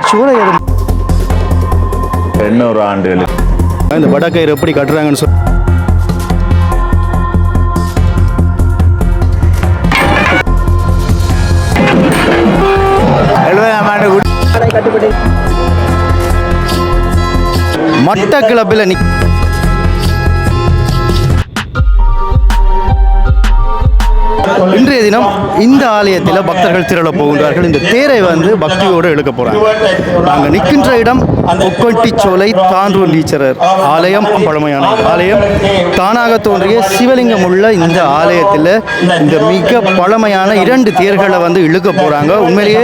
சோலை 800 ஆண்டுகள் இந்த வடக்கயிறு எப்படி கட்டுறாங்கன்னு சொல்லி மட்டக்களப்பில் இன்றைய தினம் இந்த ஆலயத்தில் பக்தர்கள் திரள போகின்றார்கள். இந்த தேரை வந்து பக்தியோடு இழுக்க போறாங்க. நாங்கள் நிற்கின்ற இடம் கொக்கட்டிச்சோலை தாண்டூரீஸ்வரர் ஆலயம். பழமையான ஆலயம். தானாக தோன்றிய சிவலிங்கம் உள்ள இந்த ஆலயத்தில் இந்த மிக பழமையான 2 தேர்களை வந்து இழுக்க போறாங்க. உண்மையிலேயே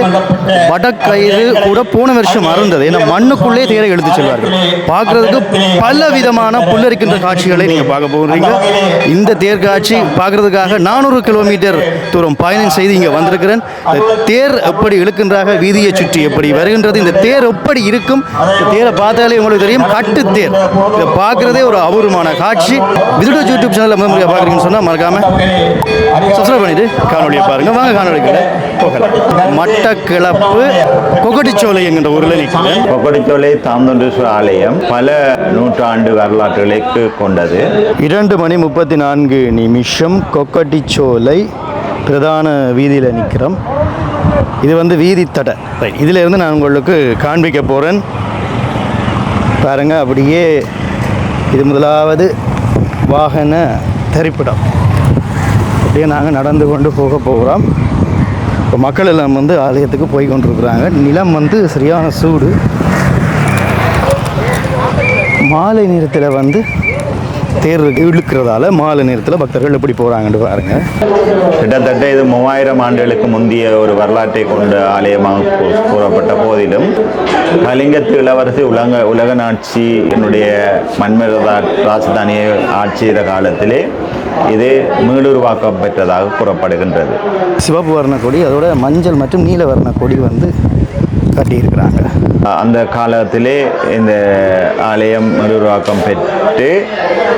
வடக்கயிறு கூட போன வருஷம் மறந்தது. ஏன்னா மண்ணுக்குள்ளே தேரை இழுத்து செல்வார்கள். பார்க்கறதுக்கு பல விதமான புல்லரிக்கின்ற காட்சிகளை நீங்க பார்க்க போகிறீங்க. இந்த தேர் காட்சி பார்க்கறதுக்காக 400 கிலோமீட்டர் தூரம் பயணம் செய்து இங்கே வந்திருக்கிறேன். தேர் எப்படி இழுக்கின்றாக, வீதியை சுற்றி எப்படி வருகின்றது, இந்த தேர் எப்படி இருக்கும், இந்த தேரை பார்த்தாலே உங்களுக்கு தெரியும். கட்டு தேர் இதை பார்க்குறதே ஒரு அபூர்வமான காட்சி. விதுட யூடியூப் சேனலில் முதன்முறையாக பார்க்குறீங்கன்னு சொன்னால் மறக்காம சப்ஸ்கிரைப் பண்ணிட்டு காணொலியை பாருங்க. வாங்க காணொலிக்குள்ள போகலாம். மட்டக்களப்பு கொக்கட்டிச்சோலை என்கின்ற ஊரில் நிற்கிறேன். கொக்கட்டிச்சோலை தாண்டூரீஸ்வரர் ஆலயம் பல நூற்றாண்டு வரலாற்றுகளை கொண்டது. 2:34 கொக்கட்டிச்சோலை பிரதான வீதியில் நிற்கிறோம். இது வந்து வீதி தடை. இதில் இருந்து நான் உங்களுக்கு காண்பிக்க போகிறேன். பாருங்கள், அப்படியே இது முதலாவது வாகன தரிப்பிடம். அப்படியே நாங்கள் நடந்து கொண்டு போக போகிறோம். இப்போ மக்கள் எல்லாம் வந்து ஆலயத்துக்கு போய் கொண்டிருக்கிறாங்க. நிலம் வந்து சரியான சூடு. மாலை நேரத்தில் வந்து தேர் இழுக்கிறதால மாலை நேரத்தில் பக்தர்கள் எப்படி போகிறாங்கன்னு பாருங்க. கிட்டத்தட்ட இது 3000 ஆண்டுகளுக்கு முந்தைய ஒரு வரலாற்றை கொண்ட ஆலயமாக கூறப்பட்ட போதிலும் கலிங்கத்து இளவரசி உலக நாட்சி என்னுடைய மன்மத ராஜதானியை ஆட்சி செய்த காலத்திலே இது மீளுருவாக்கம் பெற்றதாக கூறப்படுகின்றது. சிவப்பு வர்ண கொடி, அதோட மஞ்சள் மற்றும் நீல வர்ண கொடி வந்து கட்டியிருக்கிறாங்க. அந்த காலத்திலே இந்த ஆலயம் மீளுருவாக்கம் பெற்று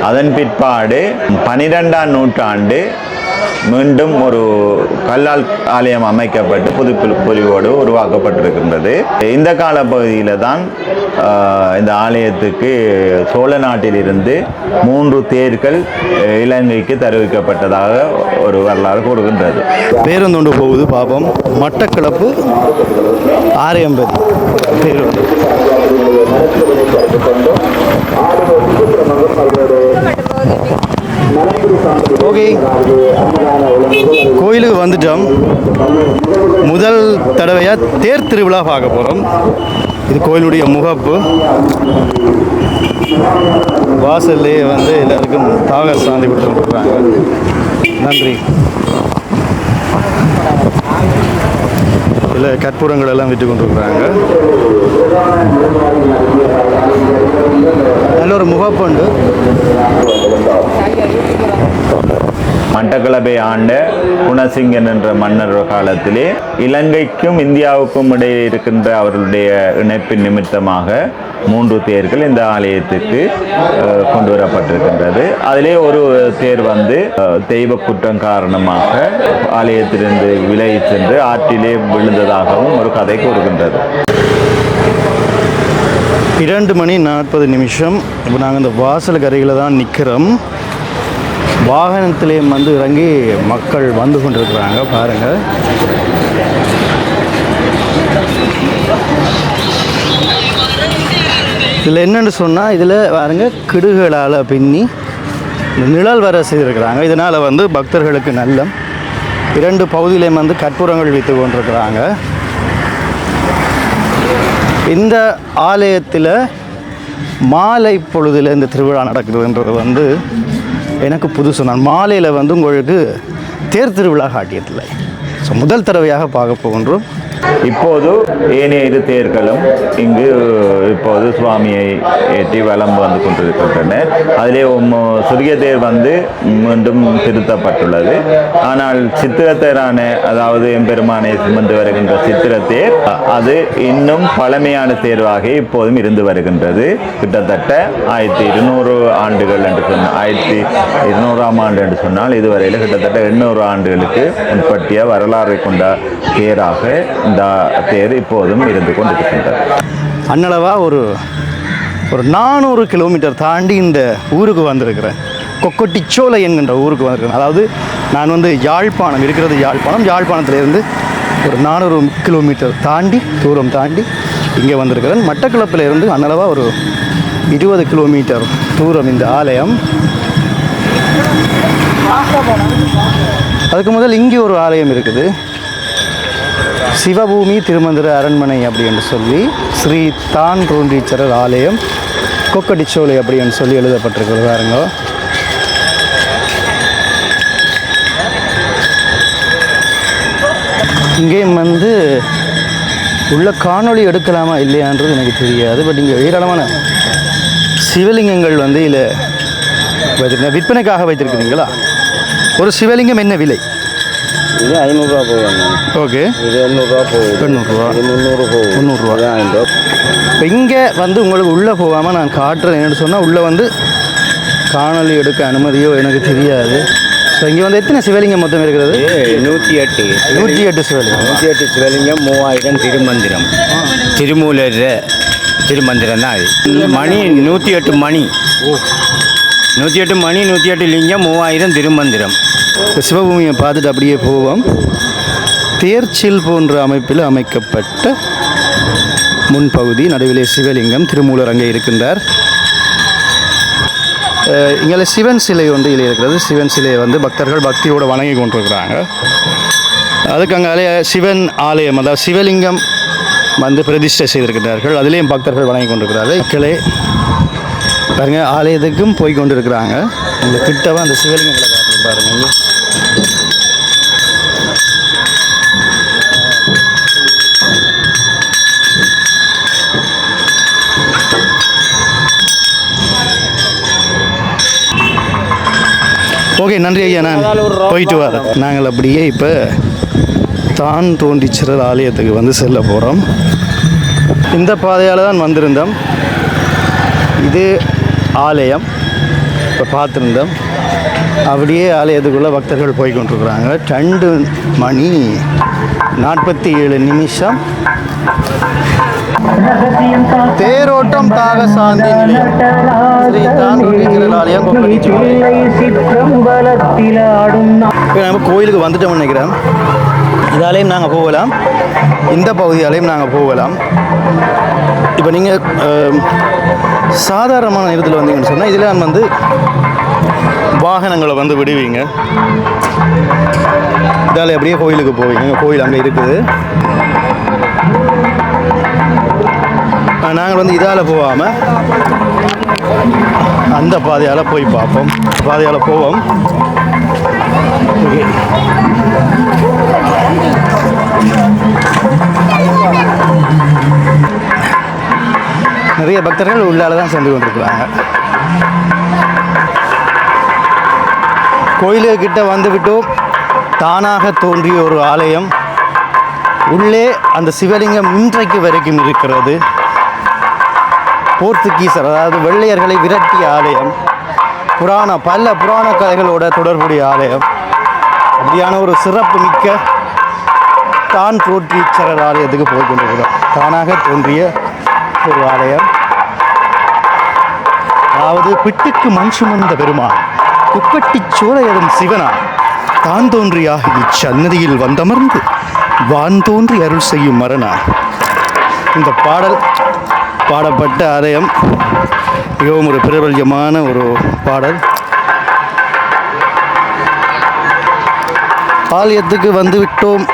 அதன் பிற்பாடு 12ஆம் நூற்றாண்டு மீண்டும் ஒரு கல்லால் ஆலயம் அமைக்கப்பட்டு புதுப்பொலிவோடு உருவாக்கப்பட்டிருக்கின்றது. இந்த காலப்பகுதியில் தான் இந்த ஆலயத்துக்கு சோழ நாட்டிலிருந்து 3 தேர்கள் இலங்கைக்கு தெரிவிக்கப்பட்டதாக ஒரு வரலாறு கூறுகின்றது. பேருந்தொண்டு போகுது பாப்போம். மட்டக்களப்பு ஆரையம்பதி பேருந்து. ஓகே, கோயிலுக்கு வந்துட்டோம். முதல் தடவையாக தேர் திருவிழா பார்க்க போகிறோம். இது கோயிலுடைய முகப்பு. வாசல்லே வந்து எல்லாருக்கும் தாகர் சாந்தி விட்டு கொடுக்குறாங்க. நன்றி. இல்லை, கற்பூரங்கள் எல்லாம் விட்டு கொண்டிருக்கிறாங்க. நல்ல ஒரு முகப்புண்டு. மட்டக்களப்பை ஆண்ட குணசிங்கன் என்ற மன்னர் காலத்திலே இலங்கைக்கும் இந்தியாவுக்கும் இடையே இருக்கின்ற அவர்களுடைய இணைப்பின் நிமித்தமாக 3 தேர்கள் இந்த ஆலயத்துக்கு கொண்டு வரப்பட்டிருக்கின்றது. அதிலே ஒரு தேர் வந்து தெய்வ குற்றம் காரணமாக ஆலயத்திலிருந்து விலகி சென்று ஆற்றிலே விழுந்ததாகவும் ஒரு கதை கூறுகின்றது. 2:40 இப்போ நாங்கள் இந்த வாசல் கரையில் தான் நிற்கிறோம். வாகனத்திலேயும் வந்து இறங்கி மக்கள் வந்து கொண்டிருக்கிறாங்க. பாருங்கள், இதில் என்னென்னு சொன்னால், இதில் பாருங்கள் கிடுகளால் பின்னி இந்த நிழல் வர செய்திருக்கிறாங்க. இதனால் வந்து பக்தர்களுக்கு நல்ல 2 பகுதியிலையும் வந்து கற்பூரங்கள் வைத்து கொண்டிருக்கிறாங்க. இந்த ஆலயத்தில் மாலை பொழுதில் இந்த திருவிழா நடக்குதுன்றது வந்து எனக்கு புதுசு. நான் மாலையில் வந்து உங்களுக்கு தேர் திருவிழா காட்டியதில்லை. ஸோ முதல் தடவையாக பார்க்க போகின்றோம். இப்போது ஏனைய 2 தேர்களும் இங்கு இப்போது சுவாமியை ஏற்றி வலம் வந்து கொண்டிருக்கின்றன. அதிலே சிறிய தேர் வந்து மீண்டும் திருத்தப்பட்டுள்ளது. ஆனால் சித்திரத்தேரான, அதாவது எம்பெருமானை சுமந்து வருகின்ற சித்திரத்தேர், அது இன்னும் பழமையான தேர்வாக இப்போதும் இருந்து வருகின்றது. கிட்டத்தட்ட 1200 ஆண்டுகள் என்று சொன்னால் 1200ஆம் ஆண்டு என்று சொன்னால் இதுவரையில் கிட்டத்தட்ட 800 ஆண்டுகளுக்கு உட்பட்டிய வரலாறு கொண்ட தேராக இந்த இந்த தேர் இப்போதும் இருந்து கொண்டிருக்கின்றது. அன்னளவா ஒரு 400 கிலோமீட்டர் தாண்டி இந்த ஊருக்கு வந்திருக்கிறேன். கொக்கட்டிச்சோலை என்கின்ற ஊருக்கு வந்திருக்கிறேன். அதாவது நான் வந்து யாழ்ப்பாணம் இருக்கிறது யாழ்ப்பாணத்திலேருந்து ஒரு 400 கிலோமீட்டர் தூரம் தாண்டி இங்கே வந்திருக்கிறேன். மட்டக்களப்பிலிருந்து அன்னளவா ஒரு 20 கிலோமீட்டர் தூரம் இந்த ஆலயம். அதுக்கு முதல் இங்கே ஒரு ஆலயம் இருக்குது, சிவபூமி திருமந்திர அரண்மனை அப்படின்னு சொல்லி ஸ்ரீ தான்தோன்றீச்சரர் ஆலயம் கொக்கட்டிச்சோலை அப்படின்னு சொல்லி எழுதப்பட்டிருக்கிறது பாருங்க. இங்கேயும் வந்து உள்ள காணொளி எடுக்கலாமா இல்லையான்றது எனக்கு தெரியாது. பட் இங்கே ஏராளமான சிவலிங்கங்கள் வந்து இதில் வைத்திருக்க விற்பனைக்காக வைத்திருக்கிறீங்களா? ஒரு சிவலிங்கம் என்ன விலை? இது 500 ரூபா போகுது. ஓகே, இது 800 ரூபா போகுது. 800 இது 300 போகுது. 300 ரூபா. இப்போ இங்கே வந்து உங்களுக்கு உள்ளே போகாமல் நான் காட்டுறேன். என்னென்னு சொன்னால் உள்ளே வந்து காணொளி எடுக்க அனுமதியோ எனக்கு தெரியாது. ஸோ இங்கே வந்து எத்தனை சிவலிங்கம் மொத்தம் இருக்கிறது? 108 சிவலிங்கம். 108 சிவலிங்கம், 3000 திருமந்திரம், திருமூலர் திருமந்திரம் தான் அது. மணி 108 மணி, 108 மணி, 108 லிங்கம், 3000 திருமந்திரம். இப்போ சிவபூமியை பார்த்துட்டு அப்படியே போவோம். தேர்ச்சில் போன்ற அமைப்பில் அமைக்கப்பட்ட முன்பகுதி, நடுவிலே சிவலிங்கம், திருமூலர் அங்கே இருக்கின்றார். இங்கே சிவன் சிலை ஒன்று இதில் இருக்கிறது. சிவன் சிலையை வந்து பக்தர்கள் பக்தியோடு வணங்கி கொண்டிருக்கிறாங்க. அதுக்கு அங்கே சிவன் ஆலயம், அதாவது சிவலிங்கம் வந்து பிரதிஷ்டை செய்திருக்கிறார்கள். அதிலேயும் பக்தர்கள் வணங்கி கொண்டிருக்கிறார்கள். மக்களே பாருங்க, ஆலயத்துக்கும் போய் கொண்டிருக்கிறாங்க. இந்த கிட்டவா அந்த சிவலிங்கங்களை காட்டுறது பாருங்க. ஓகே, நன்றி ஐயா, நான் போயிட்டு வரேன். நாங்கள் அப்படியே இப்போ தான்தோன்றீச்சரர் ஆலயத்துக்கு வந்து செல்ல போகிறோம். இந்த பாதையால் தான் வந்திருந்தோம். இது ஆலயம் இப்போ பார்த்துருந்தோம். அப்படியே ஆலயத்துக்குள்ளே பக்தர்கள் போய் கொண்டிருக்கிறாங்க. 2 மணி 47 நிமிஷம். தேரோட்டம் தாக சாந்தி நிலையம், ஸ்ரீ தான்தோன்றீச்சரர் ஆலயம் கொக்கட்டிச்சோலை. நம்ம கோயிலுக்கு வந்துட்டோம்னு நினைக்கிறேன். இதாலேயும் நாங்கள் போகலாம், இந்த பகுதியாலேயும் நாங்கள் போகலாம். இப்போ நீங்கள் சாதாரணமான நேரத்தில் வந்தீங்கன்னு சொன்னால் இதில் நான் வந்து வாகனங்களை வந்து விடுவீங்க. இதால் அப்படியே கோயிலுக்கு போவீங்க. கோயில் அங்கே இருக்குது. நாங்கள் வந்து இதால் போகாமல் அந்த பாதையால் போய் பார்ப்போம். பாதையால் போவோம். ஓகே, நிறைய பக்தர்கள் உள்ளால தான் சென்று கொண்டிருக்கிறாங்க. கோயிலுக்கிட்ட வந்துவிட்டோம். தானாக தோன்றிய ஒரு ஆலயம். உள்ளே அந்த சிவலிங்கம் இன்றைக்கு வரைக்கும் இருக்கிறது. போர்த்துகீசர், அதாவது வெள்ளையர்களை விரட்டிய ஆலயம். பல புராண கதைகளோட தொடர்புடைய ஆலயம். அப்படியான ஒரு சிறப்பு மிக்க தான்தோன்றீச்சரர் ஆலயத்துக்கு போய் கொண்டிருக்கிறோம். தானாக தோன்றிய ஒரு ஆலயம். அதாவது பிட்டுக்கு மண் சுமந்த பெருமான், கொக்கட்டிச்சோலையதும் சிவனா தான் தோன்றியாக இச்சன்னதியில் வந்தமர்ந்து வான் தோன்றி அருள் செய்யும் மரணா. இந்த பாடல் பாடப்பட்ட ஆலயம் மிகவும் ஒரு பிரபல்யமான ஒரு பாடல். ஆலயத்துக்கு வந்து விட்டோம்.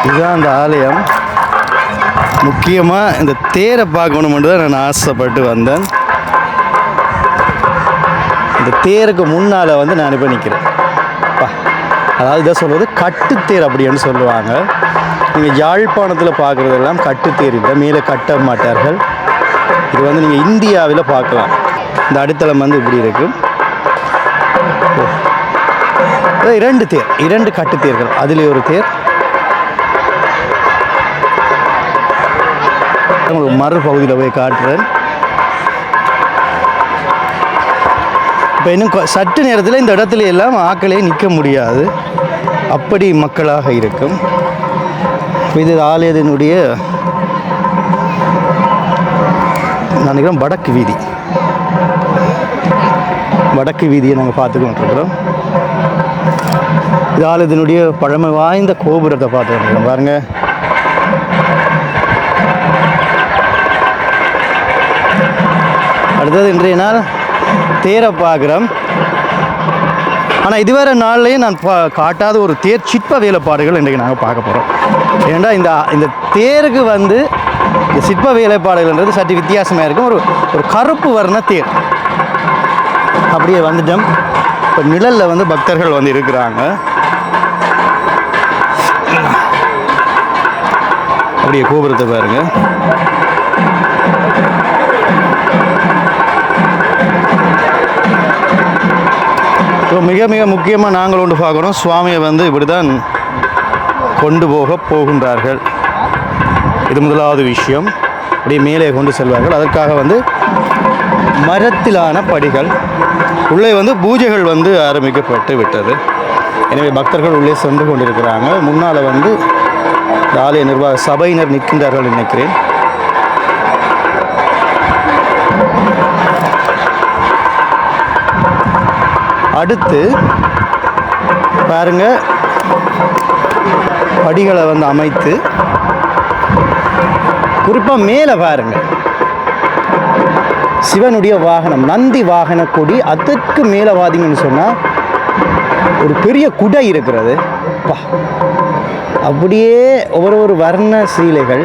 இதுதான் அந்த ஆலயம். முக்கியமாக இந்த தேரை பார்க்கணுமென்று தான் நான் ஆசைப்பட்டு வந்தேன். இந்த தேருக்கு முன்னால் வந்து நான் இப்போ நிற்கிறேன். அதாவது இதை சொல்வது கட்டுத்தேர் அப்படின்னு சொல்லுவாங்க. நீங்கள் யாழ்ப்பாணத்தில் பார்க்குறதெல்லாம் கட்டுத்தேர் இல்லை, மேலே கட்ட மாட்டார்கள். இது வந்து நீங்கள் இந்தியாவில் பார்க்கலாம். இந்த அடித்தளம் வந்து இப்படி இருக்கும். இரண்டு தேர், இரண்டு கட்டுத்தேர்கள். அதிலே ஒரு தேர். உங்களுக்கு மறுபகுதியில் போய் காட்டுறேன். இப்போ இன்னும் சற்று நேரத்தில் இந்த இடத்துல எல்லாம் ஆக்களே நிற்க முடியாது, அப்படி மக்களாக இருக்கும். இது ஆலயத்தினுடைய நான் நினைக்கிறேன் வடக்கு வீதி. வடக்கு வீதியை நாங்கள் பார்த்துக்கிட்டுருக்குறோம். இது ஆலயத்தினுடைய பழமை வாய்ந்த கோபுரத்தை பார்த்துக்கிட்டுருக்கோம் பாருங்கள். அடுத்தது இன்றைய நாள் தேரை பார்க்குறோம். ஆனால் இதுவரை நாள்லேயும் நான் காட்டாத ஒரு தேர் சிற்ப வேலைப்பாடுகள் இன்றைக்கு நாங்கள் பார்க்க போகிறோம். ஏன்னா இந்த தேருக்கு வந்து இந்த சிற்ப வேலைப்பாடுகள்ன்றது சற்று வித்தியாசமாக இருக்கும். ஒரு கருப்பு வர்ண தேர் அப்படியே வந்துட்டோம். இப்போ நிழலில் வந்து பக்தர்கள் வந்து இருக்கிறாங்க. அப்படியே கோபுரத்தை பாருங்கள். ஸோ மிக மிக முக்கியமாக நாங்கள் ஒன்று பார்க்குறோம், சுவாமியை வந்து இப்படி தான் கொண்டு போகின்றார்கள். இது முதலாவது விஷயம். அப்படியே மேலே கொண்டு செல்வார்கள். அதற்காக வந்து மரத்திலான படிகள். உள்ளே வந்து பூஜைகள் வந்து ஆரம்பிக்கப்பட்டு விட்டது. எனவே பக்தர்கள் உள்ளே சென்று கொண்டிருக்கிறாங்க. முன்னால் வந்து ஆலய நிர்வாக சபையினர் நிற்கின்றார்கள் நினைக்கிறேன். அடுத்து பாருங்க, படிகளை வந்து அமைத்து குறிப்பாக மேலே பாருங்க, சிவனுடைய வாகனம் நந்தி வாகன கொடி. அதற்கு மேலே பார்த்தீங்கன்னு சொன்னால் ஒரு பெரிய குடை இருக்கிறது. அப்படியே ஒவ்வொரு வர்ண சீலைகள்.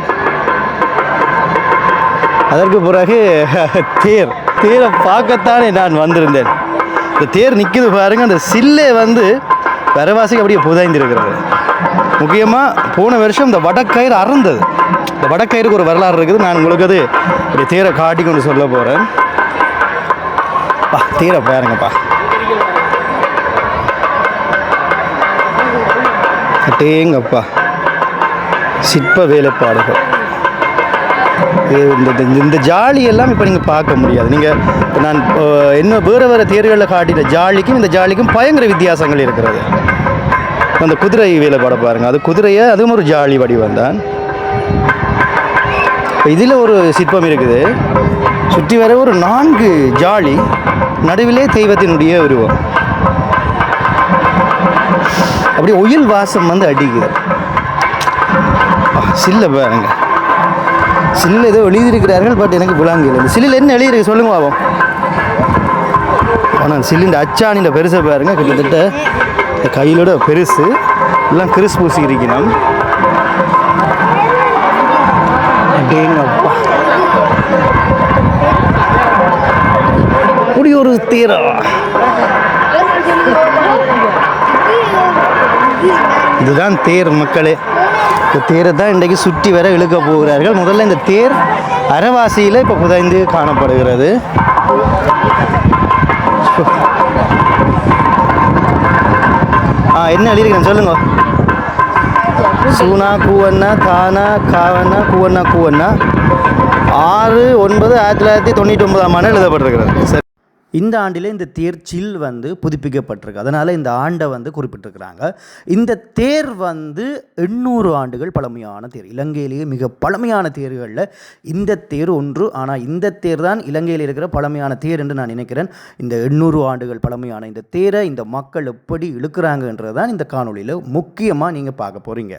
அதற்கு பிறகு தேரை பார்க்கத்தானே நான் வந்திருந்தேன். இந்த தேர் நிற்கிது பாருங்க. அந்த சில்லே வந்து வரவாசிக்கு அப்படியே புதைந்திருக்கிறது. முக்கியமாக போன வருஷம் இந்த வடக்கயிறு அறந்தது. இந்த வடக்கயிறுக்கு ஒரு வரலாறு இருக்குது. நான் உங்களுக்கு அது இப்படி தேரை காட்டி கொண்டு சொல்ல போகிறேன். தேரை பாருங்கப்பா. டேங்கப்பா, சிற்ப வேலைப்பாடுகள். இந்த ஜாலி எல்லாம் இப்போ நீங்கள் பார்க்க முடியாது. நீங்கள் நான் என்ன வேறு தேர்களில் காட்டின ஜாலிக்கும் இந்த ஜாலிக்கும் பயங்கர வித்தியாசங்கள் இருக்கிறது. அந்த குதிரை வேலைப்பாடை பாருங்கள். அது குதிரையை, அதுவும் ஒரு ஜாலி வடிவம் தான். இப்போ இதில் ஒரு சிற்பம் இருக்குது. சுற்றி வர ஒரு 4 ஜாலி, நடுவிலே தெய்வத்தினுடைய உருவம். அப்படியே ஒயில் வாசம் வந்து அடிக்குது. சில்ல பாருங்க. சில்ல ஏதோ எழுதியிருக்கிறார்கள், பட் எனக்கு விளங்கல. இந்த சில்லில் என்ன எழுதியிருக்கு சொல்லுங்க பாவம். ஆனால் சில்லின் அச்சானின்ற பெருசை பாருங்க. கிட்டத்தட்ட இந்த கையிலோட பெருசு எல்லாம் கிறிஸ் பூசி இருக்கணும். அப்பா, அப்படி ஒரு தேரா. இதுதான் தேர் மக்களே. இந்த தேரை தான் இன்றைக்கு சுற்றி வர இழுக்க போகிறார்கள். முதல்ல இந்த தேர் அரைவாசியில் இப்போ புதைந்து காணப்படுகிறது. என்ன எழுதியிருக்கேன் சொல்லுங்க. சூனா கூவண்ணா தானா காவண்ணா கூவண்ணா கூவண்ணா 6/9/1999 எழுதப்பட்டிருக்கிறது. சரி, இந்த ஆண்டில் இந்த தேர் சில் வந்து புதுப்பிக்கப்பட்டிருக்கு. அதனால் இந்த ஆண்டை வந்து குறிப்பிட்டிருக்கிறாங்க. இந்த தேர் வந்து 800 ஆண்டுகள் பழமையான தேர். இலங்கையிலேயே மிக பழமையான தேர்களில் இந்த தேர் ஒன்று. ஆனால் இந்த தேர் தான் இலங்கையில் இருக்கிற பழமையான தேர் என்று நான் நினைக்கிறேன். இந்த 800 ஆண்டுகள் பழமையான இந்த தேரை இந்த மக்கள் எப்படி இழுக்கிறாங்கன்றது தான் இந்த காணொலியில் முக்கியமாக நீங்கள் பார்க்க போகிறீங்க.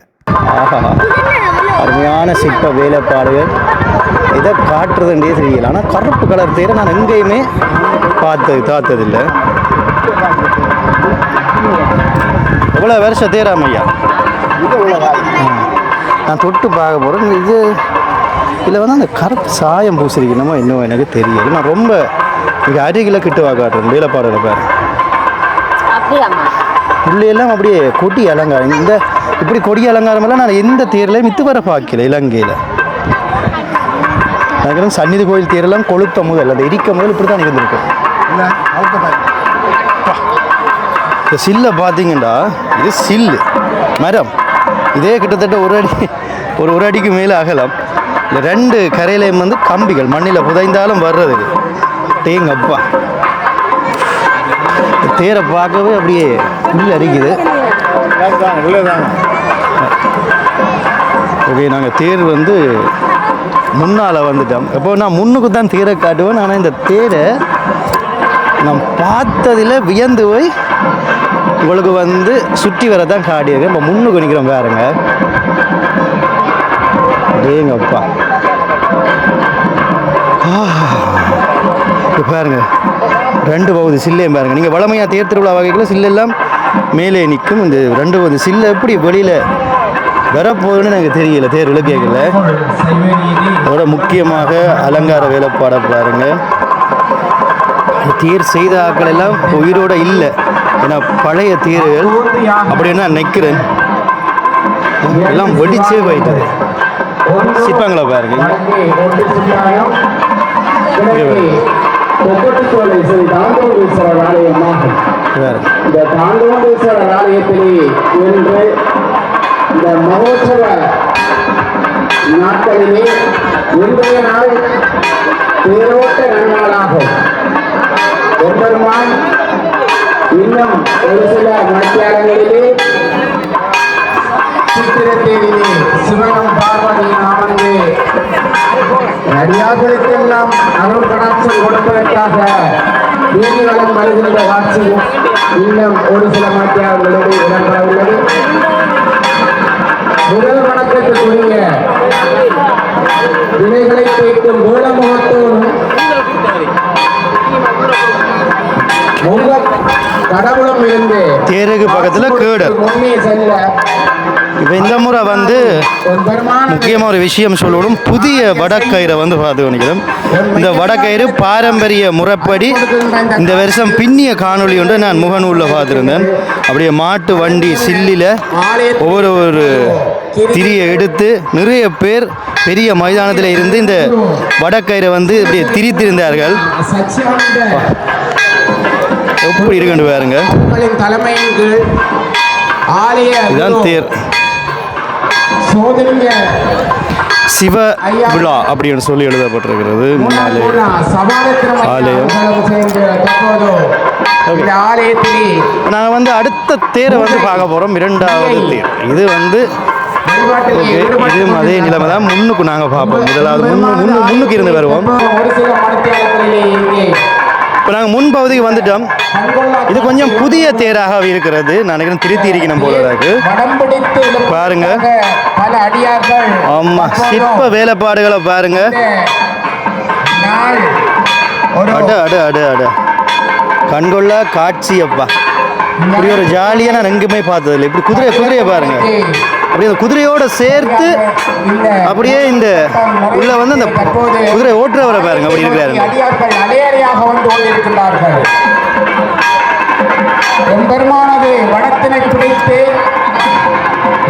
அருமையான சிற்ப வேலைப்பாடுகள். இதை காட்டுறதுன்றே தெரியல. ஆனால் கருப்பு கலர் தேரை நான் எங்கேயுமே பார்த்ததில்லை. எவ்வளோ வருஷம் தேராம் ஐயா? நான் தொட்டு பார்க்க போகிறேன். இதில் வந்து அந்த கருப்பு சாயம் பூசிருக்கணுமோ இன்னும் எனக்கு தெரியல. நான் ரொம்ப மிக அருகில் கிட்ட காட்டுறேன் வேலைப்பாடுகளை பாரு. உள்ளையெல்லாம் அப்படியே கொடி அலங்காரம். இந்த இப்படி கொடி அலங்காரமெல்லாம் நான் எந்த தேர்லையும் மித்து வர பார்க்கல இலங்கையில். அதுக்கப்புறம் சந்நிதி கோயில் தேரெல்லாம் கொளுத்த முதல், அந்த இடிக்க முதல் இப்படி தான் இருந்திருக்கும். இந்த சில்லை பார்த்தீங்கன்னா இது சில்லு மரம். இதே கிட்டத்தட்ட ஒரு அடிக்கு மேலே அகலம். இந்த 2 கரையிலையும் வந்து கம்பிகள் மண்ணில் புதைந்தாலும் வர்றதுக்கு. தேங்கப்பா தேரை பார்க்கவே அப்படியே புல் அரிக்குது. ஓகே, நாங்கள் தேர் வந்து முன்னால் வந்துட்டோம். எப்போ நான் முன்னுக்கு தான் தேரை காட்டுவேன். ஆனால் இந்த தேரை நான் பார்த்ததில் வியந்து போய் உங்களுக்கு வந்து சுற்றி வர தான் காட்டியிருக்கேன். இப்போ முன்னுக்கு நிற்கிறோம் பாருங்க. டேங்கப்பா, இப்போ பாருங்க, 2 பகுதி சில்லையும் பாருங்க. நீங்கள் வளமையாக தேர் திருவிழா வகைகளில் சில்லெல்லாம் மேலே நிற்கும். இந்த 2 பகுதி சில்லை எப்படி வெளியில் வரப்போகுதுன்னு எனக்கு தெரியல. தேர் விளக்கேக்கல. அதோட முக்கியமாக அலங்கார வேலைப்பாடை பாருங்க. தேர் செய்த ஆக்கள் எல்லாம் உயிரோட இல்லை. ஏன்னா பழைய தேர்கள் அப்படின்னு நான் நினைக்கிறேன். எல்லாம் வெடிச்சே போயிட்டது. சிப்பாங்களா பாருங்க. இந்த தாண்டவேஸ்வரர் ஆலயத்திலே இன்று இந்த மகோற்சவ நாட்களிலே இன்றைய நாள் தேரோட்ட நன்னாளாகும். எம்பெருமான் இன்னும் ஒரு சில மத்தியாரங்களிலே சித்திரத்தேரிலே சிவனும் பார்வதியும் அமர்ந்து நடிகார்களுக்கெல்லாம் அருள் கடாட்சம் கொடுப்பதற்காக வீதிகளும் வருகின்ற காட்சியும் இன்னும் ஒரு சில மத்தியாரங்களோடு இடம்பெறவுள்ளது. முதல் வணக்கத்துக்குரிய வினைகளை கேட்கும் மூலமுகத்தோடும் கடவுளும் இருந்து தேருக்கு பக்கத்தில் கேடர். முன்னே செல்ல இப்போ இந்த முறை வந்து முக்கியமாக ஒரு விஷயம் சொல்லணும். புதிய வடக்கயிறை வந்து பார்த்து நினைக்கிறோம். இந்த வடக்கயிறு பாரம்பரிய முறைப்படி இந்த வருஷம் பின்னிய காணொளி ஒன்று நான் முகநூலில் பார்த்துருந்தேன். அப்படியே மாட்டு வண்டி சில்லில் ஒவ்வொரு திரியை எடுத்து நிறைய பேர் பெரிய மைதானத்தில் இருந்து இந்த வடக்கயிறை வந்து இப்படியே திரித்திருந்தார்கள். எப்படி இருக்குன்னு பாருங்க. தலைமையின் கீழ் ஆலய இதுதான் தேர் சிவ விழா அப்படின்னு சொல்லி எழுதப்பட்டிருக்கிறது. முன்னாலே ஆலயம். நாங்கள் வந்து அடுத்த தேரை வந்து பார்க்க போகிறோம். 2வது தேர். இது வந்து இது அதே நிலைமை தான். முன்னுக்கு நாங்கள் பார்ப்போம். முதலாவது முன்னுக்கு இருந்து வருவோம். இப்போ நாங்கள் முன்பகுதிக்கு வந்துட்டோம். இது கொஞ்சம் புதிய தேராக இருக்கிறது. நான் நினைக்கிறேன் திருத்தி இருக்கணும் போல இருக்கு. பாருங்க. ஆமா, சிற்ப வேலைப்பாடுகளை பாருங்க. அட அட அட அட கண்கொள்ள காட்சி. அப்பா, இப்படி ஒரு ஜாலியாக நான் எங்குமே பார்த்ததில்லை. இப்படி குதிரையை பாருங்க. அப்படியே அந்த குதிரையோட சேர்த்து அப்படியே இந்த உள்ள வந்து அந்த குதிரை ஓட்டுறவரை பாருங்க. அப்படி இருக்கிறாருங்க. பெருமானது வடத்தினை பிடித்து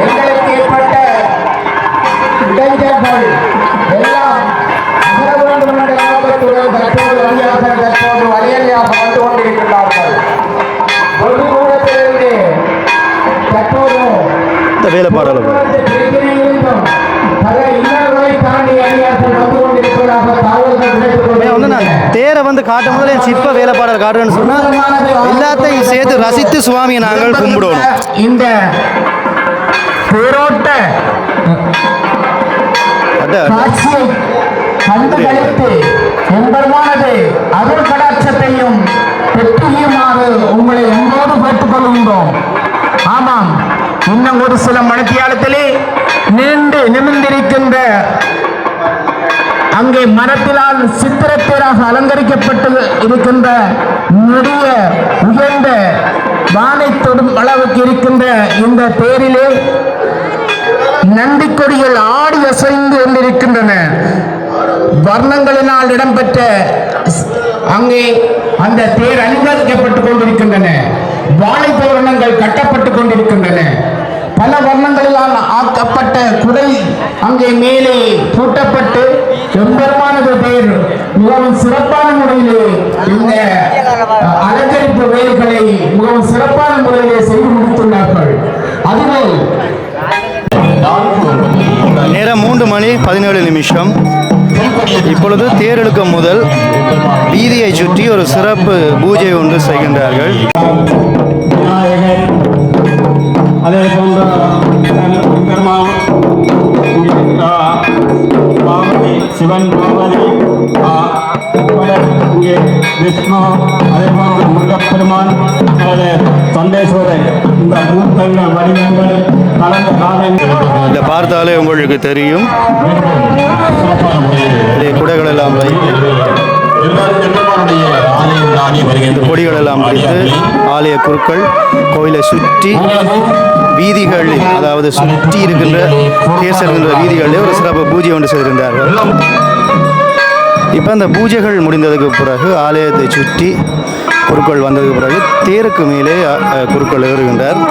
எங்களுக்கு ஏற்பட்ட இடைஞ்சல்கள் எல்லாம் அகல வேண்டும் என்ற நோக்கத்துடன் தற்போது வழியாக வந்து கொண்டிருக்கிறார்கள். ஒரு தூரத்திலிருந்து தற்போது இந்த வேலைப்பாடுகளை வந்து நான் தேரை வந்து காட்டும் போது என் சிற்ப வேலைப்பாடல் காட்டுறேன்னு சொன்னால் எல்லாத்தையும் சேர்த்து ரசித்து சுவாமியை நாங்கள் கும்பிடுவோம். இந்த தேரோட்ட காட்சியை கண்டுகளித்து எம்பெருமானது அருள் கடாட்சத்தையும் பெற்றுமாறு உங்களை எங்கோடு கேட்டுக் கொள்கின்றோம். ஆமாம், இன்னும் ஒரு சில மணித்தியாலத்திலே நீண்டு நிமிர்ந்திருக்கின்ற அங்கே மரத்திலால் சித்திரத்தேராக அலங்கரிக்கப்பட்டு இருக்கின்ற நெடிய உயர்ந்த வானை தொடும் அளவுக்கு இருக்கின்ற இந்த தேரிலே நந்திக்கொடிகள் ஆடி அசைந்து கொண்டிருக்கின்றன. வர்ணங்களினால் இடம்பெற்ற அங்கே அந்த தேர் அலங்கரிக்கப்பட்டுக் கொண்டிருக்கின்றன. வாழை தோரணங்கள் கட்டப்பட்டுக் கொண்டிருக்கின்றன. பல வர்ணங்களிலால் ஆக்கப்பட்ட குடை அங்கே மேலே பூட்டப்பட்டு எம்பெருமானது தேர் மிகவும் சிறப்பான முறையிலே இந்த அலங்கரிப்பு வேலைகளை மிகவும் சிறப்பான முறையிலே செய்து முடித்துள்ளார்கள். அதுபோல் நேரம் 3:17 இப்பொழுது தேரெழுக்கம் முதல் வீதியை சுற்றி ஒரு சிறப்பு பூஜை ஒன்று செய்கின்றார்கள். விநாயகர் அதே போன்ற பெருமாள் பார்வதி சிவன் பார்வதி இங்கே விஷ்ணு அதே போன்ற முருகப்பெருமான் சந்தேஸ்வரர் இந்த மூர்த்தங்கள் வடிவங்கள் கலந்த காலங்கள் இதை பார்த்தாலே உங்களுக்கு தெரியும். இதை குடைகள் எல்லாம் வைத்து கொடிகள் எல்லாம் பிடித்து ஆலய குருக்கள் கோயிலை சுற்றி வீதிகளில், அதாவது சுற்றி இருக்கின்ற தேர் செல்கின்ற வீதிகளில் ஒரு சிறப்பு பூஜை ஒன்று செய்திருந்தார்கள். இப்போ அந்த பூஜைகள் முடிந்ததுக்கு பிறகு ஆலயத்தை சுற்றி குருக்கள் வந்ததுக்கு பிறகு தேருக்கு மேலே குருக்கள் ஏறுகின்றார்.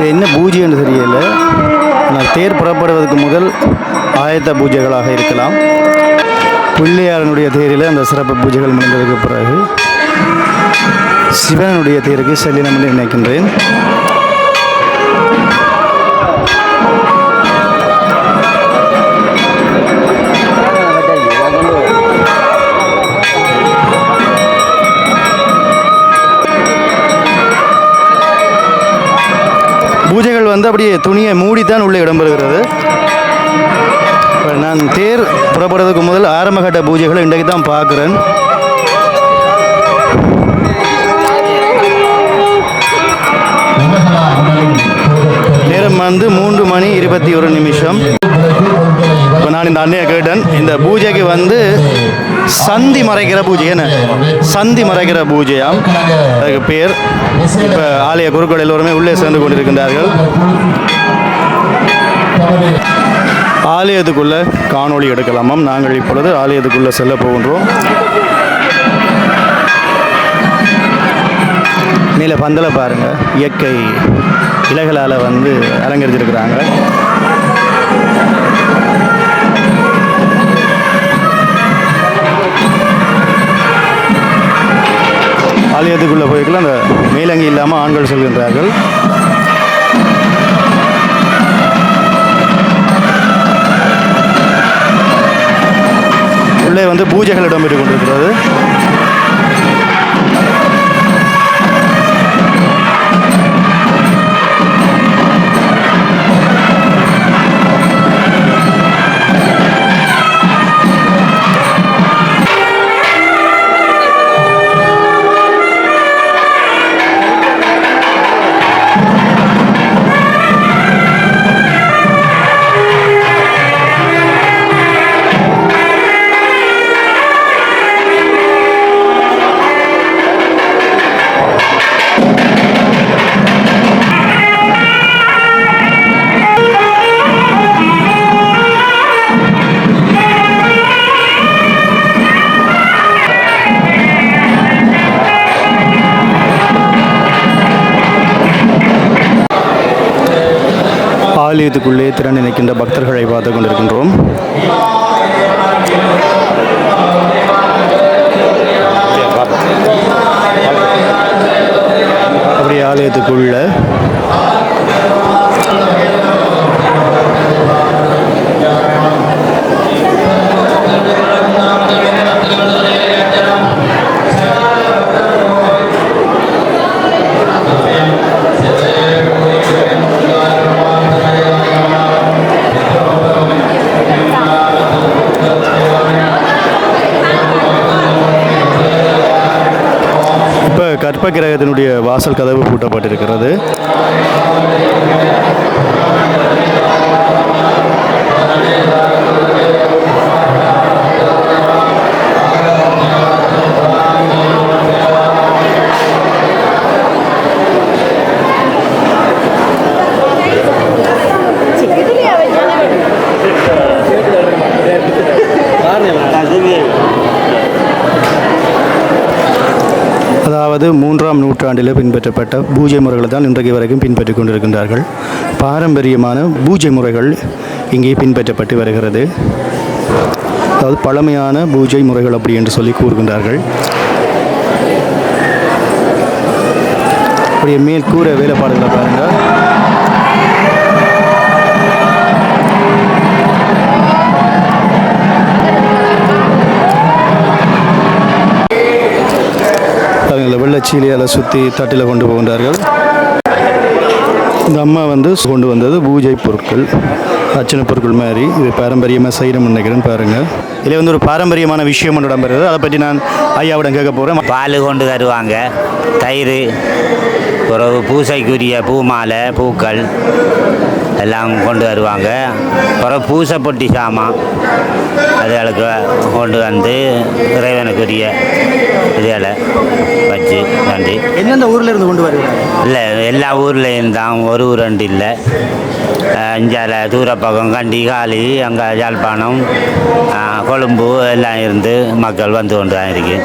என்ன பூஜை என்று தெரியல. ஆனால் தேர் புறப்படுவதற்கு முதல் ஆயத்த பூஜைகளாக இருக்கலாம். பிள்ளையாரனுடைய தேரில் அந்த சிறப்பு பூஜைகள் முடிந்ததுக்கு பிறகு சிவனுடைய தேருக்கு செல்லினம் என்று நினைக்கின்றேன். பூஜைகள் வந்து அப்படியே துணியை மூடித்தான் உள்ளே இடம்பெறுகிறது. நான் தேர் புறப்படுறதுக்கு முதல் ஆரம்பகட்ட பூஜைகளை இன்றைக்கு தான் பார்க்குறேன். நேரம் வந்து 3:21. இப்போ நான் இந்த அண்ணையை கேட்டேன், இந்த பூஜைக்கு வந்து சந்தி மறைக்கிற பூஜை, என்ன சந்தி மறைக்கிற பூஜையாம் அதுக்கு பேர். இப்போ ஆலய குருக்கள் எல்லோருமே உள்ளே சேர்ந்து கொண்டிருக்கின்றார்கள். ஆலயத்துக்குள்ளே காணொளி எடுக்கலாமாம். நாங்கள் இப்பொழுது ஆலயத்துக்குள்ளே செல்ல போகின்றோம். மேலே பந்தலை பாருங்கள், இயற்கை இலைகளால் வந்து அலங்கரிச்சிருக்கிறாங்க. ஆலயத்துக்குள்ளே போய்க்கலாம். அந்த மேலங்கி இல்லாமல் ஆண்கள் செல்கின்றார்கள். உள்ளே வந்து பூஜைகள் இடம்பெற்று கொண்டிருக்கிறது. ஆலயத்துக்குள்ளே திறன் நினைக்கின்ற பக்தர்களை பார்த்து கொண்டிருக்கின்றோம். அப்படி ஆலயத்துக்குள்ள கற்ப கிரகத்தினுடைய வாசல் கதவு பூட்டப்பட்டிருக்கிறது. அதாவது 3ஆம் நூற்றாண்டில் பின்பற்றப்பட்ட பூஜை முறைகளை தான் இன்றைக்கு வரைக்கும் பின்பற்றி கொண்டிருக்கின்றார்கள். பாரம்பரியமான பூஜை முறைகள் இங்கே பின்பற்றப்பட்டு வருகிறது. அதாவது பழமையான பூஜை முறைகள் அப்படி என்று சொல்லி கூறுகின்றார்கள். அப்படியே மேல் கூரை வேலைப்பாடுகளை பாருங்கள். வெள்ளச்சீலியால் சுற்றி தட்டில் கொண்டு போகின்றார்கள். இந்த அம்மா வந்து கொண்டு வந்தது பூஜை பொருட்கள், அர்ச்சனை பொருட்கள் மாதிரி. இது பாரம்பரியமாக செய்யணும்னு நினைக்கிறேன்னு பாருங்கள். இதில் வந்து ஒரு பாரம்பரியமான விஷயம் ஒன்று இடம்பெறுது. அதை பற்றி நான் ஐயாவிடம் கேட்க போகிறேன். பால் கொண்டு தருவாங்க, தயிர், ஒரு பூசைக்குரிய பூ மாலை, பூக்கள் எல்லாம் கொண்டு வருவாங்க. அப்புறம் பூசை பொட்டி சாமான் அதுகளுக்கு கொண்டு வந்து இறைவனுக்குரிய இதில் வச்சு நன்றி. எந்தெந்த ஊரில் இருந்து கொண்டு வருவாங்க? இல்லை, எல்லா ஊர்லேயும் தான், ஒரு ஊர் ரெண்டு இல்லை. இஞ்சால தூரப்பக்கம் கண்டி, காலி, அங்கே யாழ்ப்பாணம், கொழும்பு எல்லாம் இருந்து மக்கள் வந்து கொண்டு தான் இருக்கு.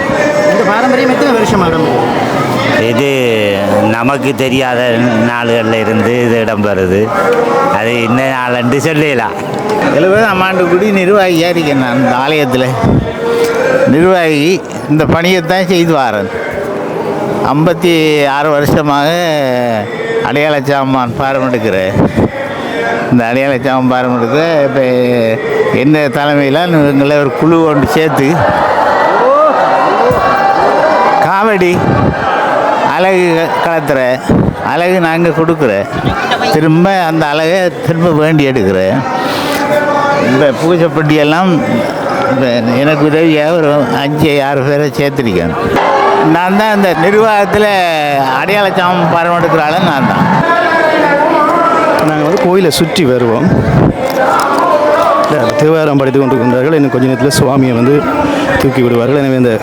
இந்த பாரம்பரியம் எத்தனை வருஷமாக? இது நமக்கு தெரியாத நாடுகளில் இருந்து இது இடம்பெறுது. அது இன்ன நாளன்று சொல்லலாம். 70ஆம் ஆண்டு கூடி நிர்வாகியாக இருக்கேன் நான். இந்த ஆலயத்தில் நிர்வாகி இந்த பணியைத்தான் செய்து வரேன். 56 வருஷமாக அடையாள சாமான் பாரம் எடுக்கிறேன். இந்த அடையாள சாமான் பாரம் எடுக்க இப்போ என்ன தலைமையில் எங்களை ஒரு குழு கொண்டு சேர்த்து காமெடி அழகு கலத்துற அழகு நாங்கள் கொடுக்குறேன். திரும்ப அந்த அழகை திரும்ப வேண்டி எடுக்கிறேன். இந்த பூஜைப்பட்டியெல்லாம் இப்போ எனக்கு உதவியாக ஒரு 5-6 பேரை சேர்த்துருக்கேன். நான் தான் இந்த நிர்வாகத்தில் அடையாள சாமம் பாரம் எடுக்கிற ஆள் நான் தான். நாங்கள் வந்து கோயிலை சுற்றி வருவோம். தேவாரம் படித்து கொண்டிருக்கின்றார்கள். இன்னும் கொஞ்ச நேரத்தில் சுவாமியை வந்து தூக்கி விடுவார்கள். எனவே இந்த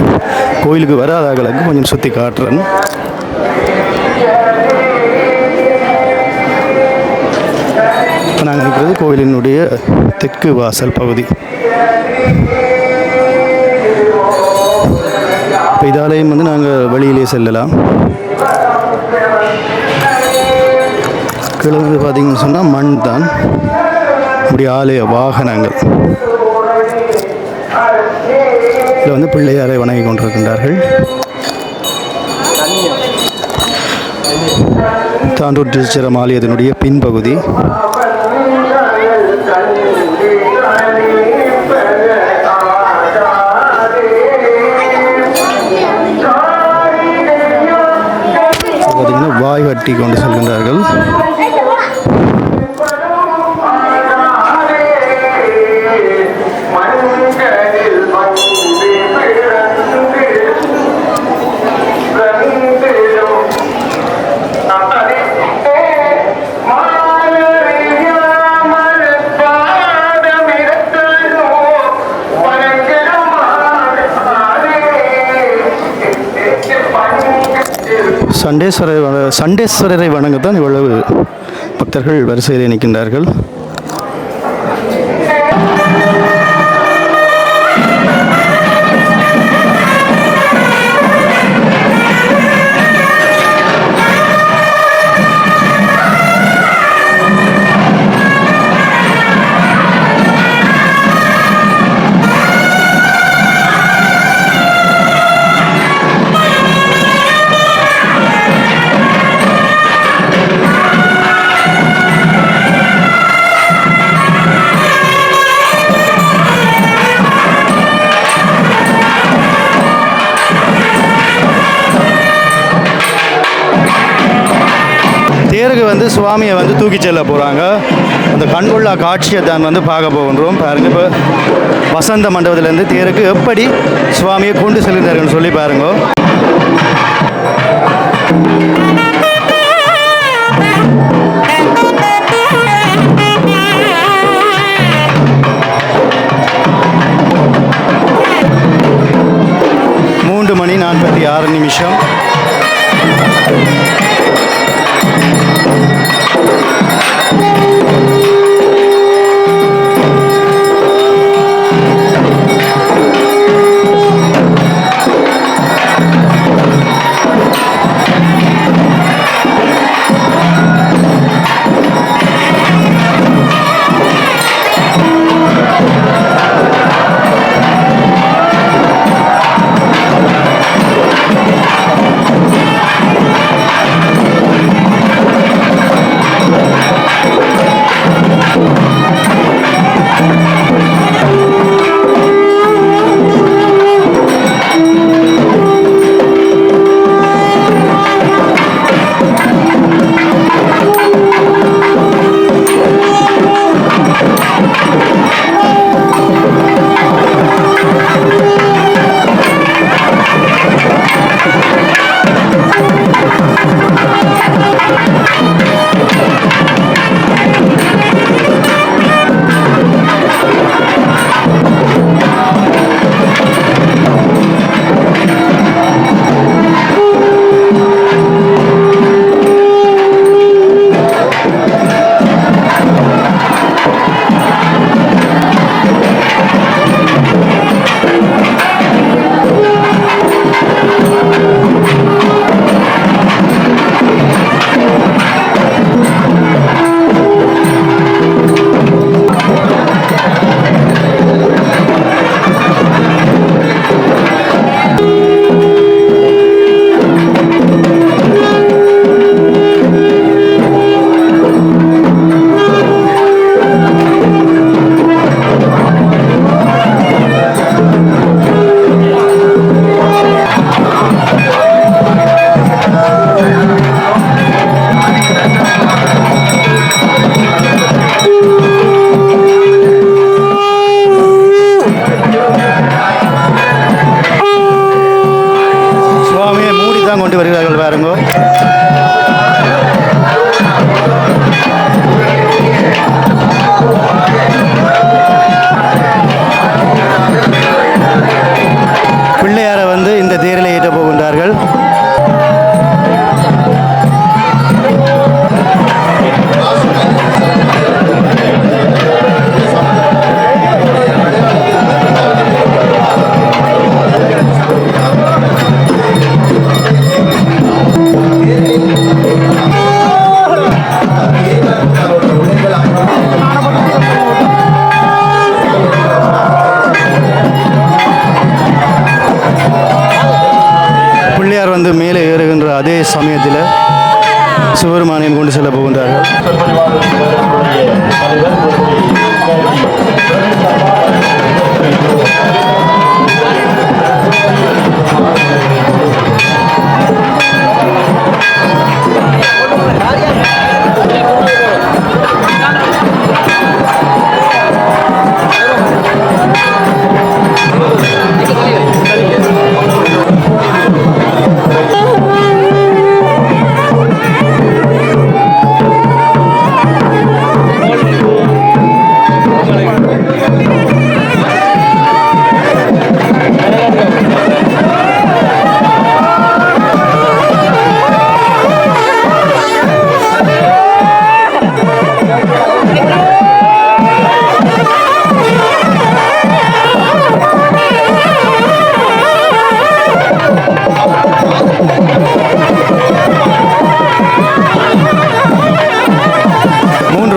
கோயிலுக்கு வராதவர்களுக்கு கொஞ்சம் சுற்றி காட்டுறேன். நாங்கள் இருக்கிறது கோயிலினுடைய தெற்கு வாசல் பகுதி. இப்போ இதாலையும் வந்து நாங்கள் வெளியிலே செல்லலாம். கீழே வந்து பார்த்திங்கன்னு சொன்னால் மண் தான். இப்படி ஆலய வாகனங்கள் இதில் வந்து பிள்ளையாரை வணங்கி கொண்டிருக்கின்றார்கள். தாண்டூர் திருச்சிரம் ஆலயத்தினுடைய பின்பகுதி. பார்த்தீங்கன்னா வாய் கட்டி கொண்டு செல்கின்றார்கள். சண்டேஸ்வரரை வணங்கத்தான் இவ்வளவு பக்தர்கள் வரிசையில் நிற்கின்றார்கள். தேருக்கு வந்து சுவாமியை வந்து தூக்கி செல்ல போகிறாங்க. அந்த கண்கொள்ளா காட்சியை தான் வந்து பார்க்க போகின்றோம். பாருங்கள், இப்போ வசந்த மண்டபத்திலேருந்து தேருக்கு எப்படி சுவாமியை கொண்டு செல்கிறார்கள் சொல்லி பாருங்க. மணி 46 பாருங்க. பிள்ளையாரை வந்து இந்த தேரில் ஏற்ற போகின்றார்கள். பிள்ளையார் வந்து மேலே ஏறுகின்ற அதே சமயத்தில் சிவபெருமானையும் கொண்டு செல்ல போகின்றார்கள்.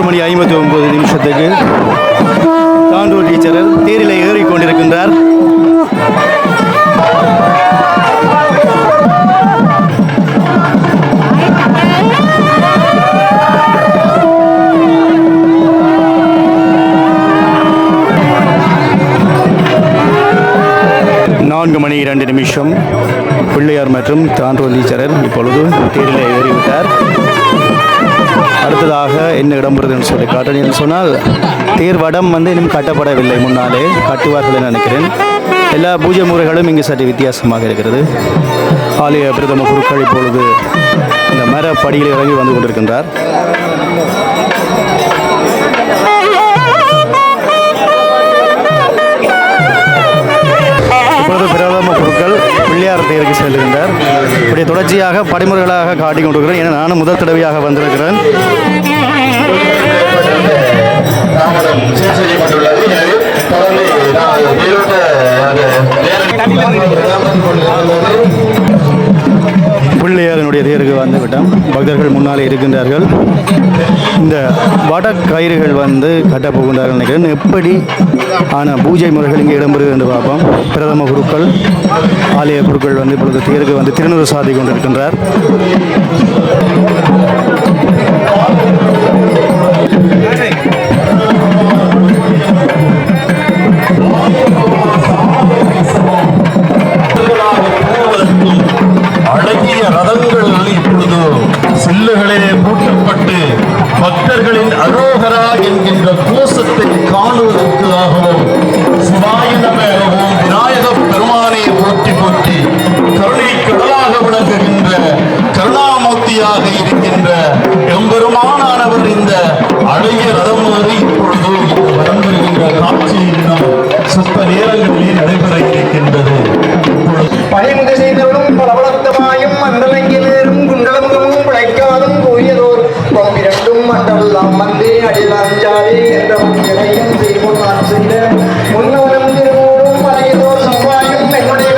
மணி 59 தாண்டூர் டீச்சர் தேரில் ஏறிக்கொண்டிருக்கின்றார். மணி 2 பிள்ளையார் மற்றும் தாண்டூர் டீச்சர் இப்பொழுது தேரில் ஏறிவிட்டார். அடுத்ததாக என்ன இடம்பெறுதுன்னு சொல்லி காட்டுறேன்னு சொன்னால், தேர் வடம் வந்து இன்னும் கட்டப்படவில்லை, முன்னாலே கட்டுவார்கள் நினைக்கிறேன். எல்லா பூஜை முறைகளும் இங்கு சற்று வித்தியாசமாக இருக்கிறது. ஆலய பிரதம குருக்கள் இப்பொழுது இந்த மரப்படியில் இறங்கி வந்து கொண்டிருக்கின்றார். இப்பொழுது பிரதம குருக்கள் பிள்ளையார் தேருக்கு செல்கின்றார். இப்படி தொடர்ச்சியாக படிமுறைகளாக காட்டிக் கொண்டிருக்கிறேன். ஏன்னா நானும் முதல் தடவையாக வந்திருக்கிறேன். பிள்ளையாரனுடைய தேருக்கு வந்து விட்டோம். பக்தர்கள் முன்னாலே இருக்கின்றார்கள். இந்த வடக்கயிறுகள் வந்து கட்டப் போகின்றார்கள் நினைக்கிறேன். எப்படி ஆனால் பூஜை முறைகள் இங்கே இடம்பெறுகிறது என்று பார்ப்போம். பிரதம குருக்கள் ஆலய குருக்கள் வந்து இப்பொழுது தேருக்கு வந்து திருநூறு சாதி கொண்டிருக்கின்றார். அழகிய ரதங்கள் இப்பொழுது சில்லுகளே பூட்டப்பட்டு பக்தர்களின் அரோகரா என்கின்ற கோஷத்தை காணுவதற்காகவும் சிவாய நம ஓம் விநாயக பெருமானை போற்றி போற்றி கருணை கடலாக விளங்குகின்ற கருணாமூர்த்தியாக இருக்கின்ற எம்பெருமானானவர் இந்த அழகிய ரதம் இப்பொழுது வரம்பெறுகின்ற காட்சியில் சுத்த நேரங்களில் நடைபெற இருக்கின்றது. பணிமுறை செய்தவளும் பலவளத்தமாயும் மண்டலங்கிலேறும் குண்டலமுகமும் பிழைக்காதும் கூறியதோர் பம்பிரண்டும் மண்டலம் வந்தே அடிலாஞ்சாலே என்ற முக்கியதையும் செய்வோம் நான் செய்த முன்னவனும் திருமூடும் பழையதோர் சம்பாயும் என்னுடைய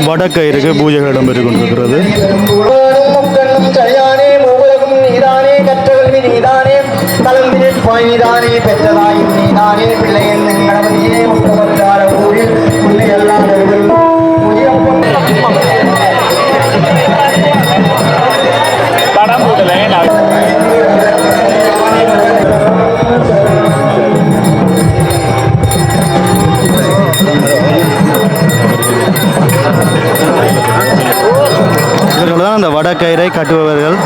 வடக்கயிறுக்கு பூஜைகள் இடம்பெற்றுக் கொண்டிருக்கிறது. சரியானே மூவலகும் நீதானே கற்றகல்வி நீதானே கலந்திருப்பாய் நீதானே பெற்றதாயும் நீதானே பிள்ளையின் கணவனியே முத்தவற்றார ஊரில் பிள்ளை அல்லாதவர்கள் இவர்கள் தான் அந்த வடக்கயிறை கட்டுபவர்கள்.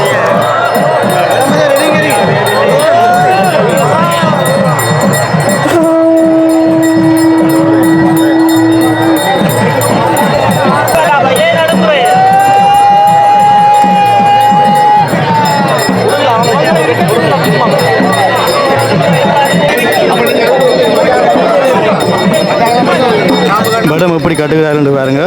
வடம் எப்படி கட்டுகிறாருன்னு பாருங்க.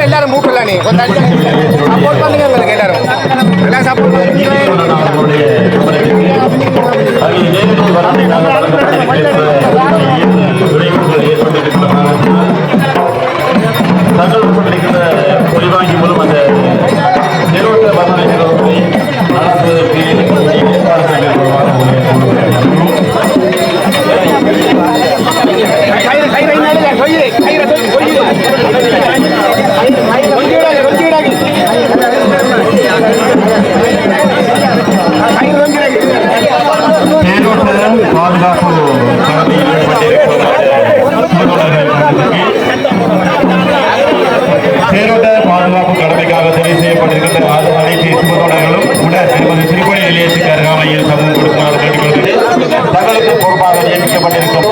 எல்லாரும் மூட்டலானே சப்போர்ட் பண்ணுங்க உங்களுக்கு எல்லாரும் எல்லாம் சப்போர்ட் பொலிவாங்கி மூலம் அந்த நிறுவன வர்ணனை நிறுவனத்தை நடத்துவதற்கு பாதுகாப்பு தேரோட்ட பாதுகாப்பு கடமைக்காக தெரிவு செய்யப்பட்டிருக்கின்ற அனைத்து சுமதோடர்களும் உடன் திருமதி திருப்பதி நிலையத்துக்கு அருகாமையில் சமூகம் கொடுக்குமாறு கேட்டுக்கொள்கிறேன். தங்களுக்கு பொறுப்பாக நியமிக்கப்பட்டிருக்கும்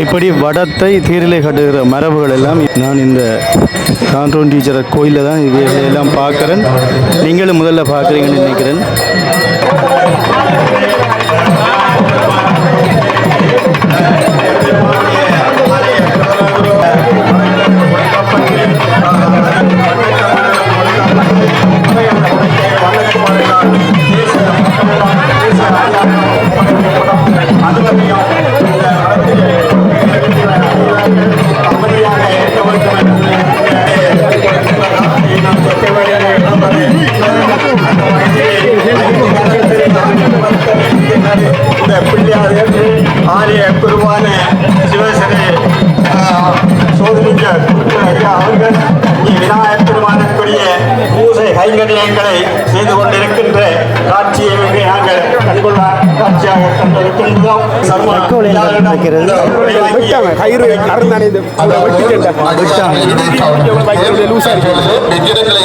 இப்படி வடத்தை தேரிலே கட்டுகிற மரபுகள் எல்லாம் நான் இந்த கான்ட்ரோன் டீச்சர் கோயிலில் தான் இவையெல்லாம் பார்க்குறேன். நீங்களும் முதல்ல பார்க்குறீங்கன்னு நினைக்கிறேன். இந்த பிள்ளையார் ஆலய குருவான சிவசனை சோதனிக்க ஐயா அவர்கள் விநாயகர் பெருமானுக்குரிய பூசை கைங்கரியங்களை செய்து கொண்டிருக்கின்ற காட்சியை நாங்கள் கண்கொள்ள காட்சியாக கண்டிருக்கின்றோம்.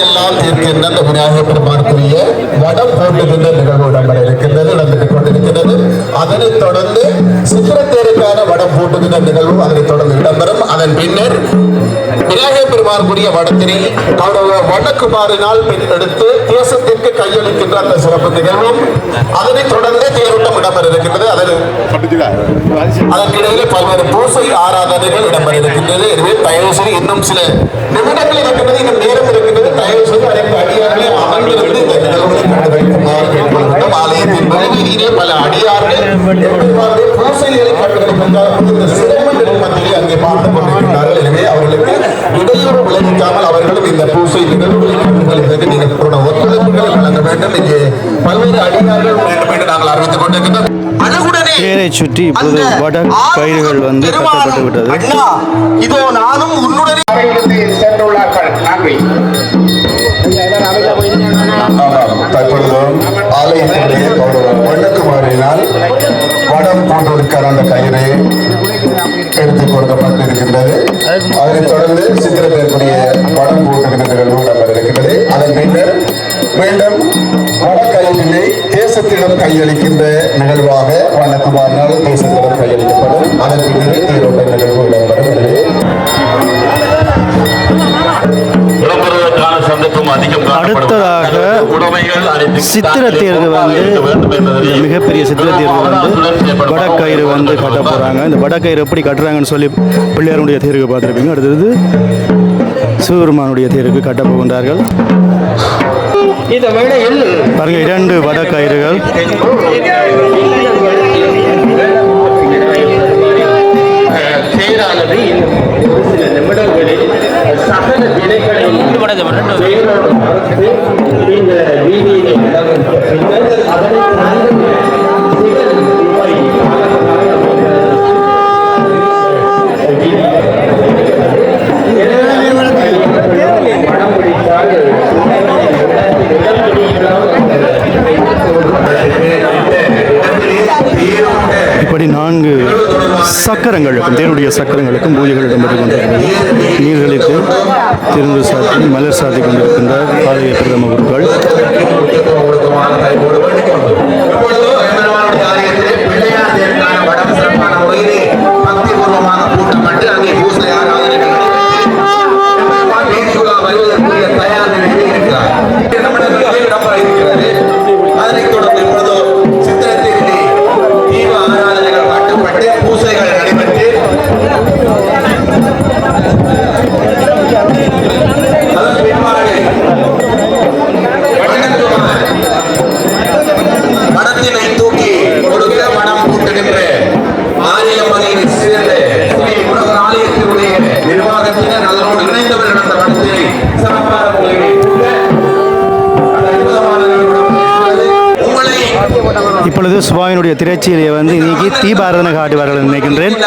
எல்லாம் தீர்க்கின்ற அந்த விநாயகர் பெருமானுக்குரிய வடம் போட்டுகின்ற நிகழ்வு இடம்பெற இருக்கின்றது, நடந்துட்டுக் கொண்டிருக்கிறது. அதனைத் தொடர்ந்து சித்திரத்தேருக்கான வடம் போட்டுகின்ற நிகழ்வு அதனைத் தொடர்ந்து இடம்பெறும். அதன் பின்னர் விநாயகர் பெருமானுக்குரிய வடத்தினை வண்ணக்குமாரினால் எடுத்து தேசத்திற்கு கையளிக்கின்ற அந்த சிறப்பு நிகழ்வும் அதனைத் தொடர்ந்து தேரோட்டம் இடம்பெற இருக்கின்றது. அதற்கிடையிலே பல்வேறு பூசை ஆராதனைகள் இடம்பெற இருக்கின்றது. எனவே தயவு செய்து இன்னும் சில நிமிடங்கள் இருக்கின்றது, இன்னும் நேரம் இருக்கின்றது. தயவு செய்து அனைத்து அடியார்களே அமர்ந்திருந்து இந்த நிகழ்வுகளை கண்டு வைக்குமாறு ஆலயத்தின் வெளிவீதியிலே பல அடியார்கள் பூசைகளை கண்டுபிடிக்கின்ற சிறப்பு மத்தியிலே அங்கே பார்த்துக் கொண்டிருக்கிறார்கள். எனவே அவர்களுக்கு இடையூறு விளைவிக்காமல் அவர்களும் இந்த பூசை நிகழ்வுகளை கண்டுகளிப்பதற்கு நீங்கள் பூர்ண ஒத்துழைப்புகளை வழங்க வேண்டும். இங்கே பல்வேறு அடியார்கள் வேண்டும் என்று நாங்கள் அறிவித்துக் கொண்டிருக்கின்றோம். தேரை சுற்றி இப்போது வட கயிறுகள் வந்து கட்டப்பட்டு விட்டது. இதோ நானும் உன்னுடனே சென்றுள்ளார்கள். நன்றி. தற்பொழுது ஆலயத்தினுடைய வண்ணக்குமாரினால் வடம் போன்றதற்கான அந்த கயிறை எடுத்துக் கொடுக்கப்பட்டிருக்கின்றது. அதனைத் தொடர்ந்து சித்திரத்திற்குரிய வடம் போட்டுகின்ற நிகழ்வு இடம்பெற இருக்கின்றது. அதன் பின்னர் மீண்டும் வடக்கயிற்றினை தேசத்திடம் கையளிக்கின்ற நிகழ்வாக வண்ணக்குமாரினால் தேசத்திடம் கையளிக்கப்படும். அதன் பின்னர் தேரோட்ட நிகழ்வு இடம்பெறுகிறது. அடுத்ததாக சித்திரத்தேருக்கு வந்து மிகப்பெரிய சித்திரத்தேருக்கு வந்து வடக்கயிறு வந்து கட்ட போகிறாங்க. இந்த வடக்கயிறு எப்படி கட்டுறாங்கன்னு சொல்லி பிள்ளையாருடைய தேருக்கு பார்த்துருப்பீங்க. அடுத்தது சிவபெருமானுடைய தேருக்கு கட்ட போகின்றார்கள். பாருங்க, 2 வடக்கயிறுகள். தேரானது இன்னும் சில நிமிடங்களில் சகல வினைகளை இந்த வீதியிலே நடந்த பின்னர் அதனை 4 சக்கரங்களுக்கும் தேருடைய சக்கரங்களுக்கும் பூஜைகள் இடம்பெற்றுக் கொண்டிருக்கிறது. நீர்களுக்கு திருந்து சாத்தி மலர் சாத்தி கொண்டிருக்கின்ற ஆலய பிரதம குருக்கள். அதனைத் தொடர்ந்து இப்பொழுது சித்திரத்திற்கு தீப ஆராதனைகள் காட்டப்பட்டு பூசைகள் நடைபெற்று அதன் பின்பாடு மனத்தினை தூக்கி கொடுக்க மனம் கூட்டுகின்ற மாரியம்மனை சேர்ந்த ஸ்ரீ முருகன் ஆலயத்தினுடைய நிர்வாகத்தினர் அதனோடு இணைந்தவர் நடந்த மனத்தினை சிறப்பான முறையில் இப்பொழுது சுவாமியினுடைய திரைச்சீலையை வந்து இன்னைக்கு தீபாராதனை காட்டுவார்கள் நினைக்கின்றேன்.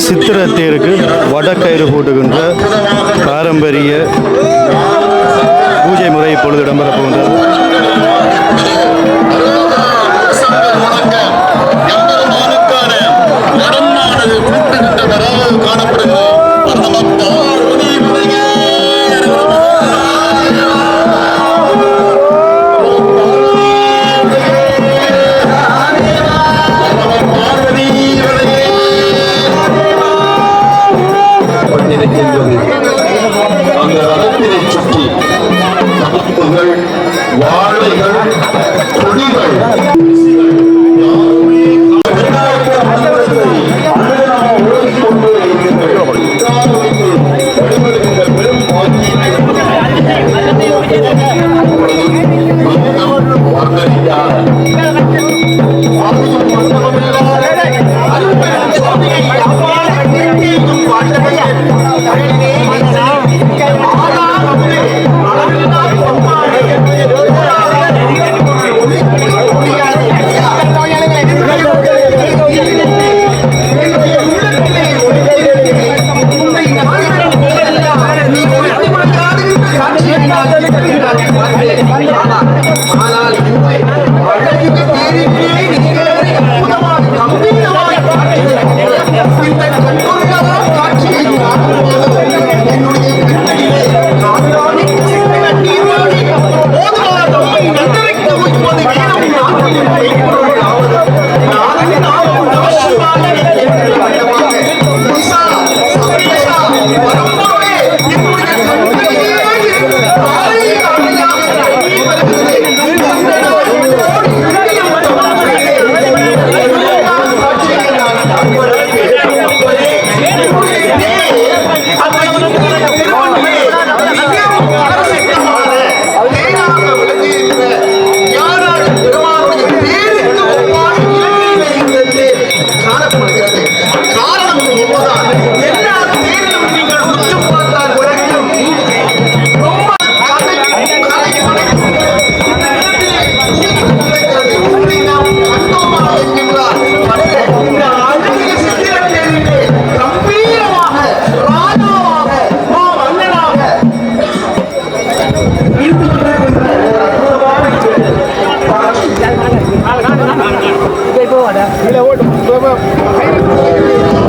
சித்திரத்தேருக்கு வடக்கயிறு போட்டுகின்ற பாரம்பரிய பூஜை முறை இப்பொழுது இடம்பெறப் போகின்றது. அந்த ரதத்தினை சுற்றி தடுப்புகள், வாழைகள், கொடிகள்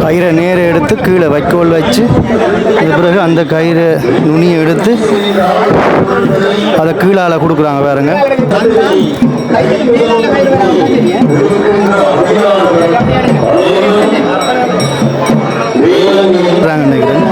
கயிறை நேர எடுத்து கீழே வைக்கோல் வச்சு பிறகு அந்த கயிறை நுனியை எடுத்து அதை கீழால் கொடுக்குறாங்க பாருங்க. நினைக்கிறேன்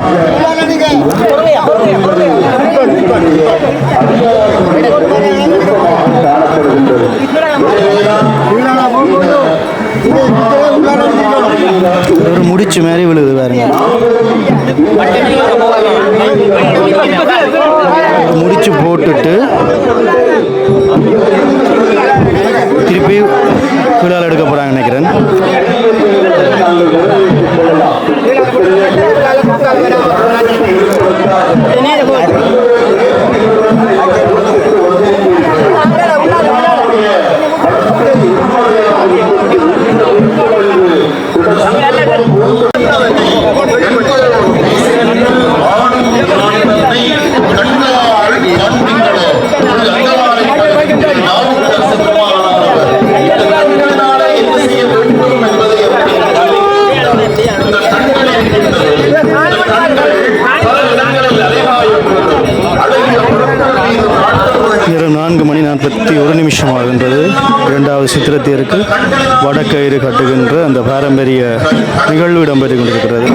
முடிச்சு போட்டுட்டு திருப்பி கீழால் எடுக்க போகிறாங்க நினைக்கிறேன். நேரம் 4:41 ஆகின்றது. இரண்டாவது சித்திரத்தேருக்கு வடக்கயிறு கட்டுகின்ற அந்த பாரம்பரிய நிகழ்வு இடம்பெற்றுக் கொண்டிருக்கிறது.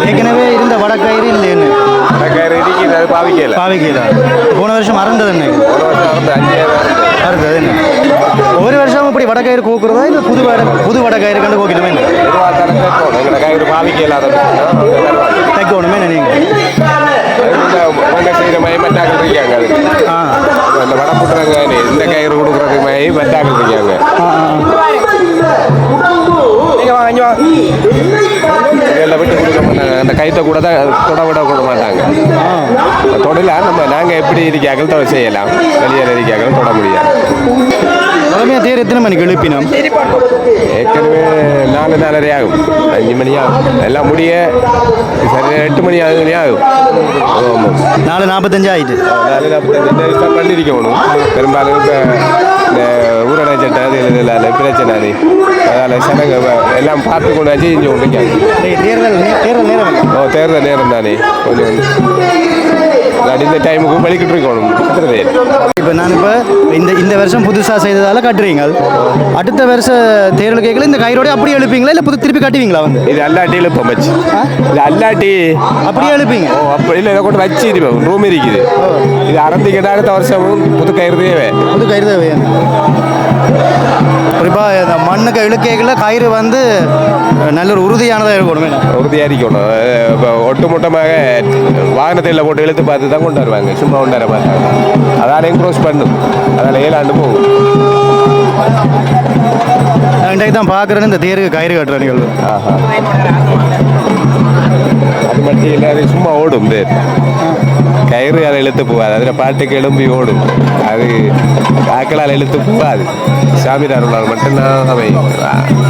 ஏற்கனவே இருந்த வடக்கயிறு இல்லைன்னு பாவிக்கல. போன வருஷம் மறந்தது என்ன? மறந்தது என்ன? ஒவ்வொரு வருஷமும் இப்படி வடக்கயிறு கோக்குறதா இல்லை புது வடக்கயிறு கண்டு கோக்கிடுமே தைக்கணுமே நீங்கள் இந்த கயிறு கொடுக்குறதுக்கு மாதிரி மெட்டாக்கள் இருக்காங்க. இதெல்லாம் விட்டு கொடுக்க மாட்டாங்க. அந்த கைத்தை கூட தான் விட மாட்டாங்க. தொடல நாங்கள் எப்படி இருக்காக்கள் செய்யலாம், வெளியில் இருக்காக்கள் தொட முடியாது. தேர் எத்தனை மணிக்கு எழுப்பினோம்? ஏற்கனவே 4:30 ஆகும், 5 மணி ஆகும். எல்லாம் முடிய சரி 8 மணி ஆகும். 4:45 ஆகிட்டு 4:45 பண்ணிருக்கணும். பெரும்பாலும் இப்போ இந்த ஊரடை சட்டம் இல்லை பிரச்சனை அது. அதனால் சனங்க எல்லாம் பார்த்து கொண்டு வச்சு இங்கே ஒன்றுக்காங்க. தேர்தல் நேரம் தானே கொஞ்சம் இந்த டைமுக்கு வலிக்கிட்டு இருக்கணும். இப்போ நான் இந்த வருஷம் புதுசாக செய்ததால் கட்டுறீங்க. அடுத்த வருஷம் தேர்தல் கேட்கல இந்த கயிறோட அப்படியே எழுப்பீங்களா இல்லை திருப்பி கட்டுவீங்களா? இது அல்லாட்டி எழுப்போம் வச்சு, இது அல்லாட்டி அப்படியே எழுப்பீங்க. அப்படி இல்லை, இதை கொண்டு வச்சு இருப்போம். ரூம் இருக்குது. இது அறந்திக்கிட்ட அடுத்த வருஷமும் புது கயிறு தேவை. குறிப்பாக இந்த மண்ணுக்கு இழுக்கைகளில் கயிறு நல்ல ஒரு உறுதியானதாக இருக்கணும். உறுதியாக இருக்கணும். இப்போ ஒட்டுமொட்டமாக வாகனத்தில் போட்டு இழுத்து பார்த்து தான் கொண்டு வருவாங்க. சும்மா கொண்டு வர மாட்டாங்க. அதால் என்க்ரோச் பண்ணும். அதால் 7 ஆண்டு போகும். இன்றைக்கு தான் பார்க்குறேன்னு இந்த தேருக்கு கயிறு கட்டுற நிகழ்வு. அது மட்டும் இல்லை, அது சும்மா ஓடும் தேர். கயிறு அதை இழுத்து போகாது. அதில் பாட்டுக்கு எழும்பி ஓடும். அது ஆக்களால் இழுத்து போகாது. சாமிதாருள்ளால் மட்டும்தான் அவை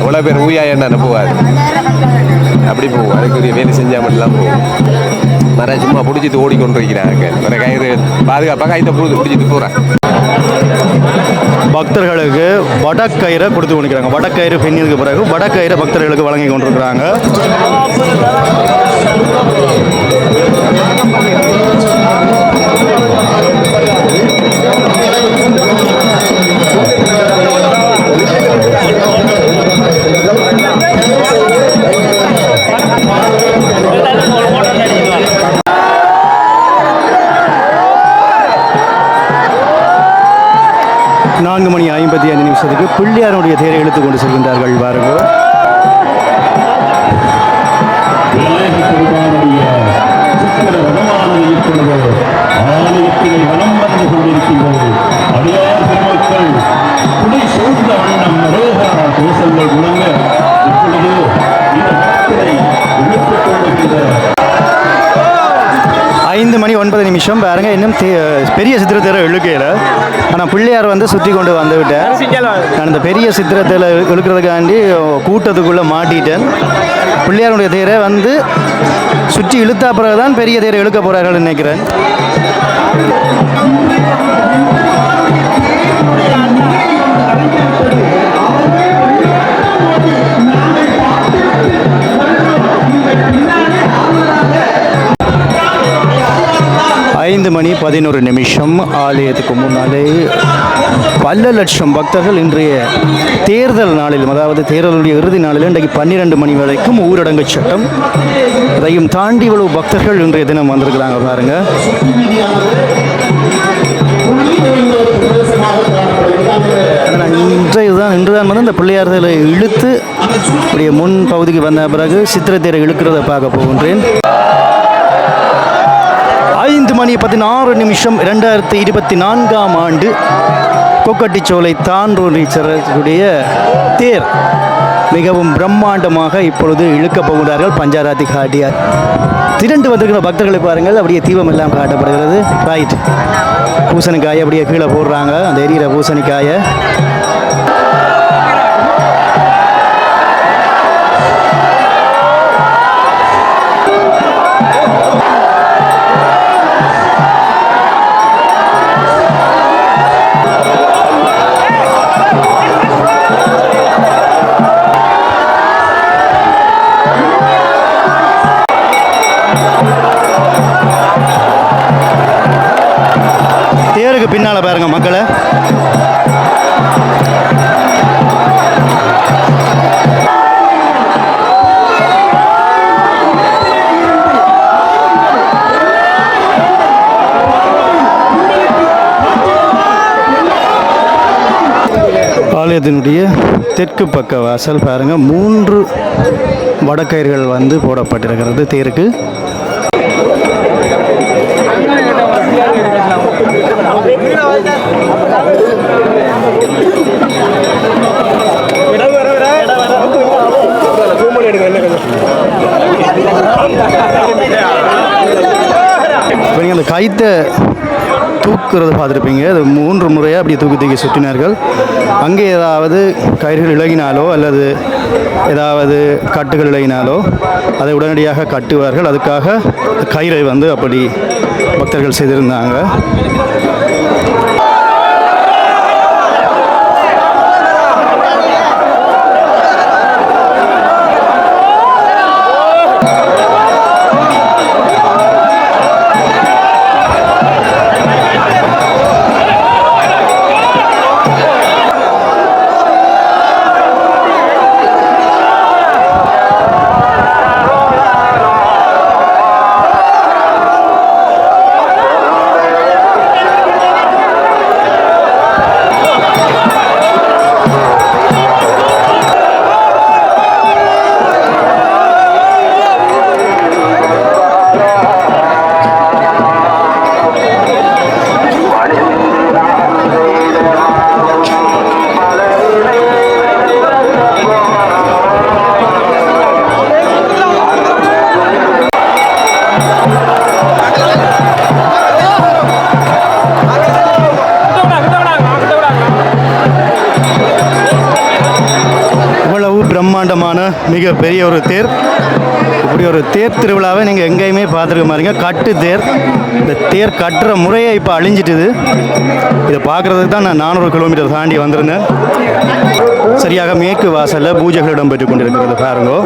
எவ்வளோ பேர் ஊயா என்ன போகாது. அப்படி போகும். அதுக்குரிய வேலை செஞ்சால் மட்டும்தான் போகும். மர சும்மா பிடிச்சிட்டு ஓடிக்கொண்டிருக்கிறாங்க. வேற கயிறு பாதுகாப்பாக கைத்தை பிடிச்சிட்டு போகிறேன். பக்தர்களுக்கு வடக்கயிறை கொடுத்து கொண்டிருக்கிறாங்க. வடக்கயிறு பின்னதுக்கு பிறகு வடக்கயிறை பக்தர்களுக்கு வழங்கி கொண்டிருக்கிறாங்க. நான்கு மணி 55 நிமிஷத்துக்கு பிள்ளையாருடைய தேரை இழுத்து கொண்டு செல்கின்றார்கள். பாருங்கள், ஐந்து மணி 9 நிமிஷம். பாருங்க, இன்னும் பெரிய சித்திரத்தேரை இழுக்கையில். ஆனால் பிள்ளையார் சுற்றி கொண்டு வந்து விட்டேன். நான் இந்த பெரிய சித்திரத்தில் இழுக்கிறதுக்காண்டி கூட்டத்துக்குள்ளே மாட்டிட்டேன். பிள்ளையாருடைய தேரை சுற்றி இழுத்தா பிறகு தான் பெரிய தேரை இழுக்க போகிறார்கள் நினைக்கிறேன். மணி ஆலயத்துக்கு முன்னாலே பல லட்சம் பக்தர்கள் இன்றைய தேர்தல் நாளிலும், அதாவது தேர்தலுடைய இறுதி நாளில் இன்றைக்கு 12 மணி வரைக்கும் ஊரடங்கு சட்டம், அதையும் தாண்டி இவ்வளவு பக்தர்கள் இன்றைய தினம் வந்திருக்கிறாங்க பாருங்க. இன்றுதான் வந்து இந்த பிள்ளையார்களை இழுத்து அப்படியே முன் பகுதிக்கு வந்த பிறகு சித்திரத்தேரை இழுக்கிறத பார்க்க போகின்றேன். 5:16 2024ஆம் ஆண்டு கொக்கட்டிச்சோலை தாண்டூரீச்சருடைய தேர் மிகவும் பிரம்மாண்டமாக இப்பொழுது இழுக்கப் போகிறார்கள். பஞ்சாராத்தி காட்டியார் திரண்டு வந்திருக்கிற பக்தர்களை பாருங்கள், அப்படியே தீபம் எல்லாம் காட்டப்படுகிறது. ரைட், பூசணிக்காயை அப்படியே கீழே போடுறாங்க, அந்த எரியிற பூசணிக்காயை. தேருக்கு பின்னால் பாருங்க மக்களை. ஆலயத்தினுடைய தெற்கு பக்க வாசல் பாருங்க, 3 வடக்கயிர்கள் வந்து போடப்பட்டிருக்கிறது தேருக்கு. அந்த கைத்தை தூக்குறது பார்த்துருப்பீங்க, அது 3 முறையாக அப்படி தூக்கி சுற்றினார்கள். அங்கே ஏதாவது கயிறுகள் இழகினாலோ அல்லது ஏதாவது கட்டுகள் இழகினாலோ அதை உடனடியாக கட்டுவார்கள். அதுக்காக கயிறை வந்து அப்படி பக்தர்கள் செய்திருந்தாங்க. பிரம்மாண்டமான மிக பெரிய ஒரு தேர். இப்படி ஒரு தேர் திருவிழாவை நீங்கள் எங்கேயுமே பார்த்துருக்க மாட்டீங்க. கட்டு தேர், இந்த தேர் கட்டுற முறையை இப்போ அழிஞ்சிட்டுது. இதை பார்க்குறதுக்கு தான் நான் 400 கிலோமீட்டர் தாண்டி வந்திருந்தேன். சரியாக மேற்கு வாசலில் பூஜைகள் இடம்பெற்று கொண்டிருக்கிறது பாருங்கோ.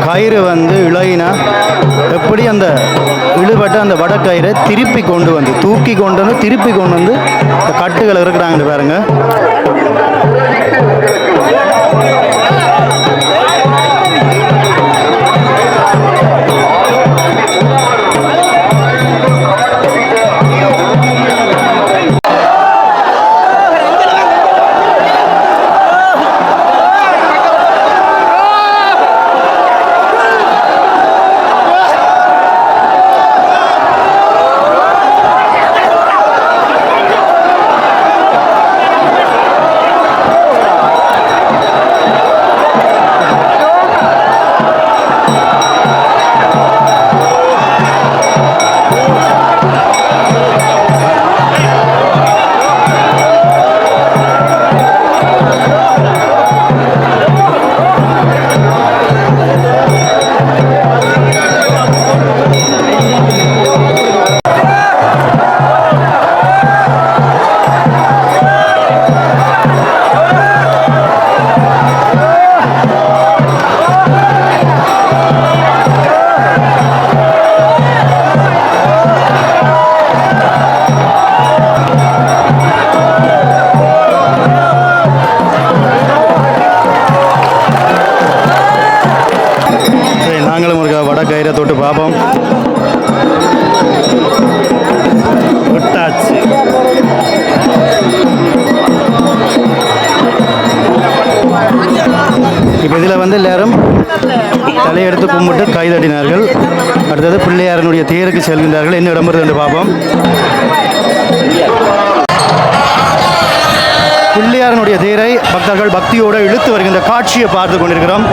கயிறு வந்து இழகினா எப்படி அந்த இழுபட்ட அந்த வடக்கயிறை திருப்பி கொண்டு வந்து தூக்கி கொண்டு வந்து திருப்பி கொண்டு வந்து இந்த கட்டுகள் இருக்கிறாங்கன்னு பாருங்க. இப்போ இதில் வந்து எல்லாரும் தலையெடுத்து கும்பிட்டு கைதட்டினார்கள். அடுத்தது பிள்ளையாரனுடைய தேருக்கு செல்கின்றார்கள். என்ன இடம் வருது என்று பார்ப்போம். பிள்ளையாரனுடைய தேரை பக்தர்கள் பக்தியோடு இழுத்து வருகின்ற காட்சியை பார்த்து கொண்டிருக்கிறோம்.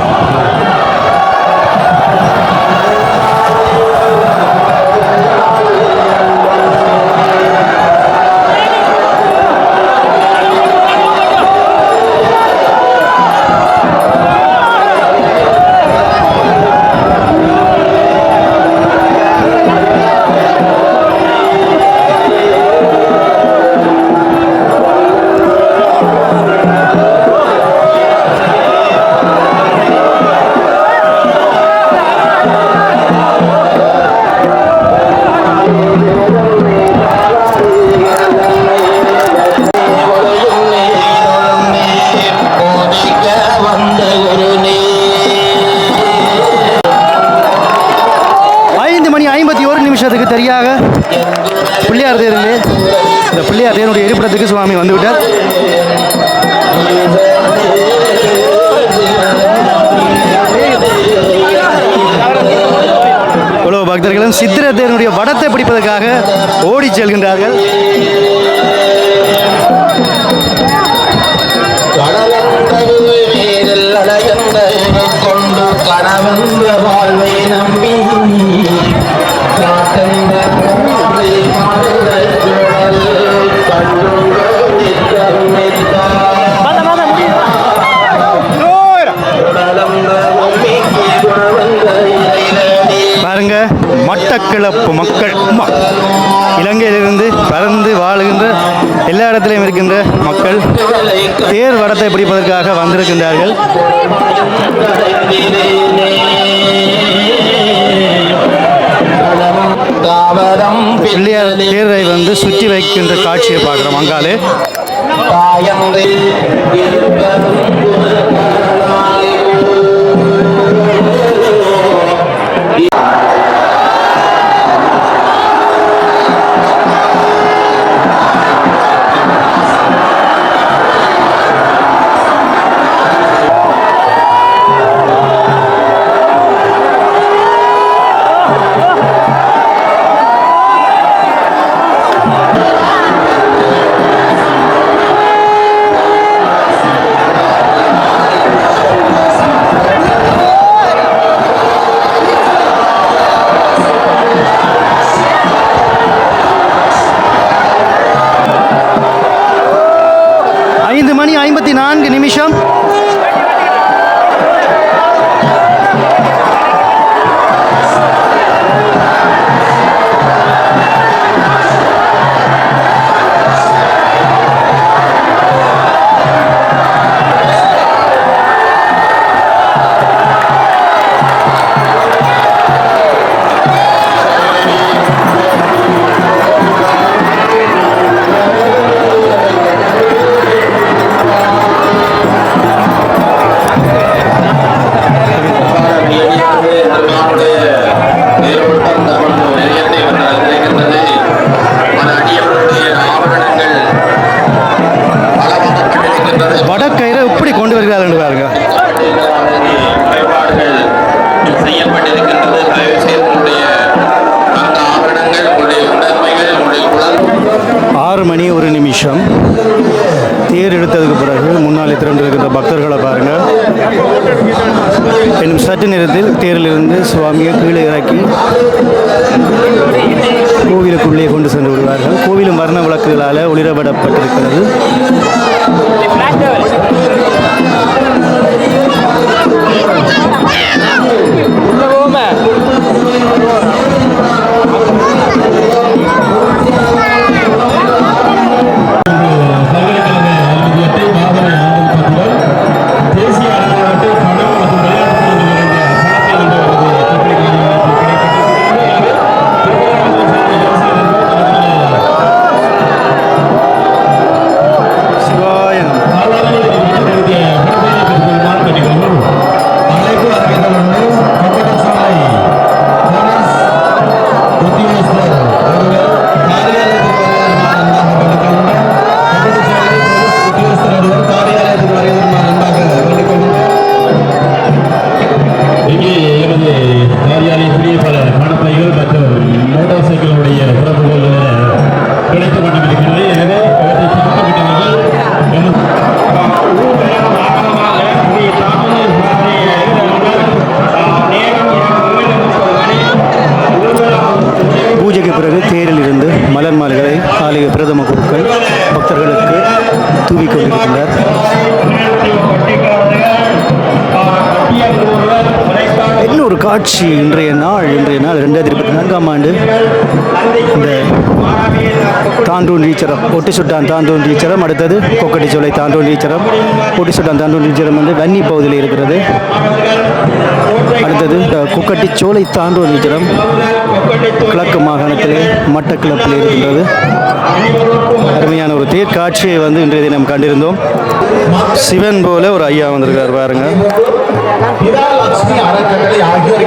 சரியாக பிள்ளையார் தேரிலே இந்த பிள்ளையார் தேருடைய இருப்பிடத்துக்கு சுவாமி வந்துவிட்டார். இவ்வளவு பக்தர்களும் சித்திர தேருடைய வடத்தை பிடிப்பதற்காக ஓடி செல்கின்றார்கள். பாருங்க, மட்டக்களப்பு மக்கள் இலங்கையிலிருந்து பறந்து வாழுகின்ற எல்லா இடத்திலையும் இருக்கின்ற மக்கள் தேர் வடத்தை பிடிப்பதற்காக வந்திருக்கின்றார்கள். பிள்ளையார் தேரை வந்து சுற்றி வைக்கின்ற காட்சியை பார்க்குறோம். அங்காலே மணி 54 நிமிஷம். வடக்கயிறை இப்படி கொண்டு வருகிறார்கள் பாருங்க. ஆறு மணி 1 நிமிஷம். தேர் எடுத்ததுக்கு பிறகு முன்னாலே திரண்டிருக்கிற பக்தர்களை பாருங்கள். இன்னும் சற்று நேரத்தில் தேரிலிருந்து சுவாமியை கீழே இறக்கி கோவிலுக்குள்ளே கொண்டு சென்று விடுவார்கள். கோவிலும் வர்ண விளக்குகளால் ஒளிரவிடப்பட்டிருக்கிறது. காட்சி இன்றைய நாள் 2024ஆம் ஆண்டு இந்த தாண்டூன் நீச்சரம் ஒட்டிசுட்டான் தாண்டூன் நீச்சரம், அடுத்தது கொக்கட்டிச்சோலை தாண்டூன் நீச்சரம். ஒட்டிசுட்டான் தாண்டூன் நீச்சரம் வந்து வன்னி பகுதியில் இருக்கிறது. அடுத்தது கொக்கட்டிச்சோலை தாண்டூன் நீச்சரம் கிழக்கு மாகாணத்திலே மட்டக்கிளப்பில் இருக்கின்றது. அருமையான ஒரு தேர் காட்சியை வந்து இன்றைய தினம் கண்டிருந்தோம். சிவன் போல ஒரு ஐயா வந்திருக்கார் பாருங்க. லட்சுமி அறக்கட்டளை ஆகியோர்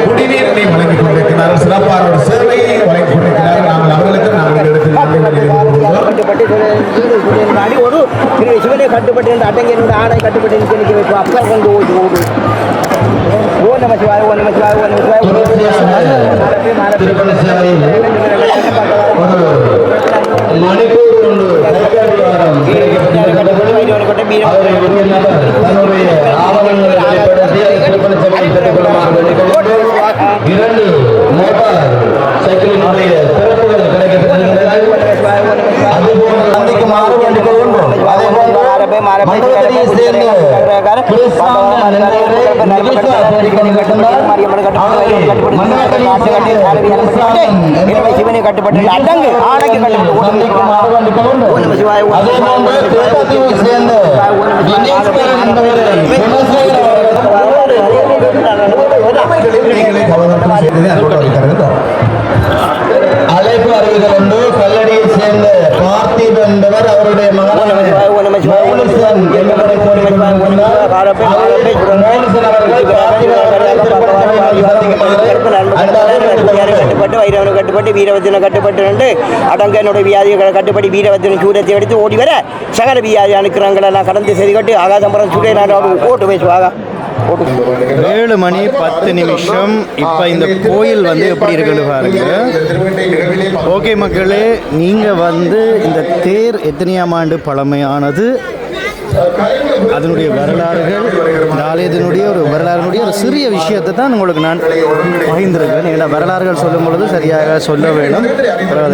குடிநீரினை வழங்கிக் கொண்டிருக்கிறார்கள். சிறப்பான ஒரு சேவையை வழங்கிக் கொண்டிருக்கிறார்கள். நாங்கள் அவர்களுக்கு ஒரு சிவனை கட்டுப்பட்டு அட்டங்கியனோட ஆடை கட்டுப்பட்டு நிற்க வைப்போம். அப்பர் வந்து ஓடு ஓ நம சிவாய ஓ நம சிவாய ஓ நம சிவாய இரண்டு மோட்டார் சைக்கிளினுடைய சிறப்புகள் கிடைக்கிறது. அதுபோல் மண்டபத்திலே சேர்ந்து சிவனை கட்டுப்பட்டு அடங்கு ஆடைக்கு அழைப்பு அறிவிகள் உண்டு. கல்லடியை சேர்ந்த பார்த்திப் என்பவர் அவருடைய கட்டுப்பட்டு வீரவத்தின கட்டுப்பட்டு அடங்கனோட வியாதிகளை கட்டுப்பட்டு வீரவத்தின சூரத்தை எடுத்து ஓடி வர சகல வியாதி அனுக்கிறாங்களெல்லாம் கடந்து சரி கட்டு ஆகாசம்பரம் சூரிய ஓட்டு பேசுவாங்க. 7 மணி 10 நிமிஷம். இப்போ இந்த கோயில் வந்து எப்படி இருக்குன்னு பாருங்க. ஓகே மக்களே, நீங்கள் வந்து இந்த தேர் எத்தனையாம் ஆண்டு பழமையானது, அதனுடைய வரலாறுகள், இந்த ஆலயத்தினுடைய ஒரு வரலாறுடைய ஒரு சிறிய விஷயத்தை தான் உங்களுக்கு நான் பகிர்ந்திருக்கிறேன். ஏன்னா வரலாறுகள் சொல்லும் பொழுது சரியாக சொல்ல வேண்டும்.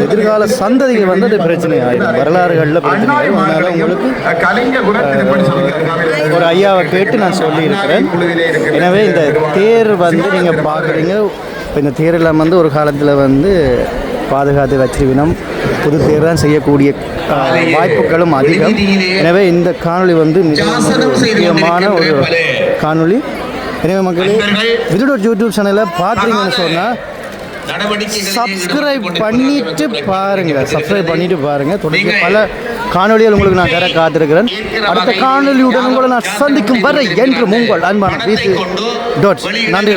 எதிர்கால சந்ததிகள் வந்து அது பிரச்சனை ஆகிடும். வரலாறுகளில் பிரச்சனை ஆகிடும். அதனால் உங்களுக்கு ஒரு ஐயாவை கேட்டு நான் சொல்லியிருக்கிறேன். எனவே இந்த தேர் வந்து நீங்கள் பார்க்குறீங்க. இப்போ இந்த தேரெல்லாம் வந்து ஒரு காலத்தில் வந்து பாதுகாத்து வச்சிருவினம். புது தேர் தான் செய்யக்கூடிய வாய்ப்புகளும் அதிகம். எனவே இந்த காணொளி வந்து முக்கியமான ஒரு காணொளி. எனவே மக்களே, விஜயோட யூடியூப் சேனலை பார்த்தீங்கன்னு சொன்னால் சப்ஸ்கிரைப் பண்ணிட்டு பாருங்கள். தொடர்ந்து பல காணொலிகள் உங்களுக்கு நான் தர காத்திருக்கிறேன். அடுத்த காணொலியுடன் உங்களை நான் சந்திக்கும் வரை என்று உங்கள் அன்பான நன்றி.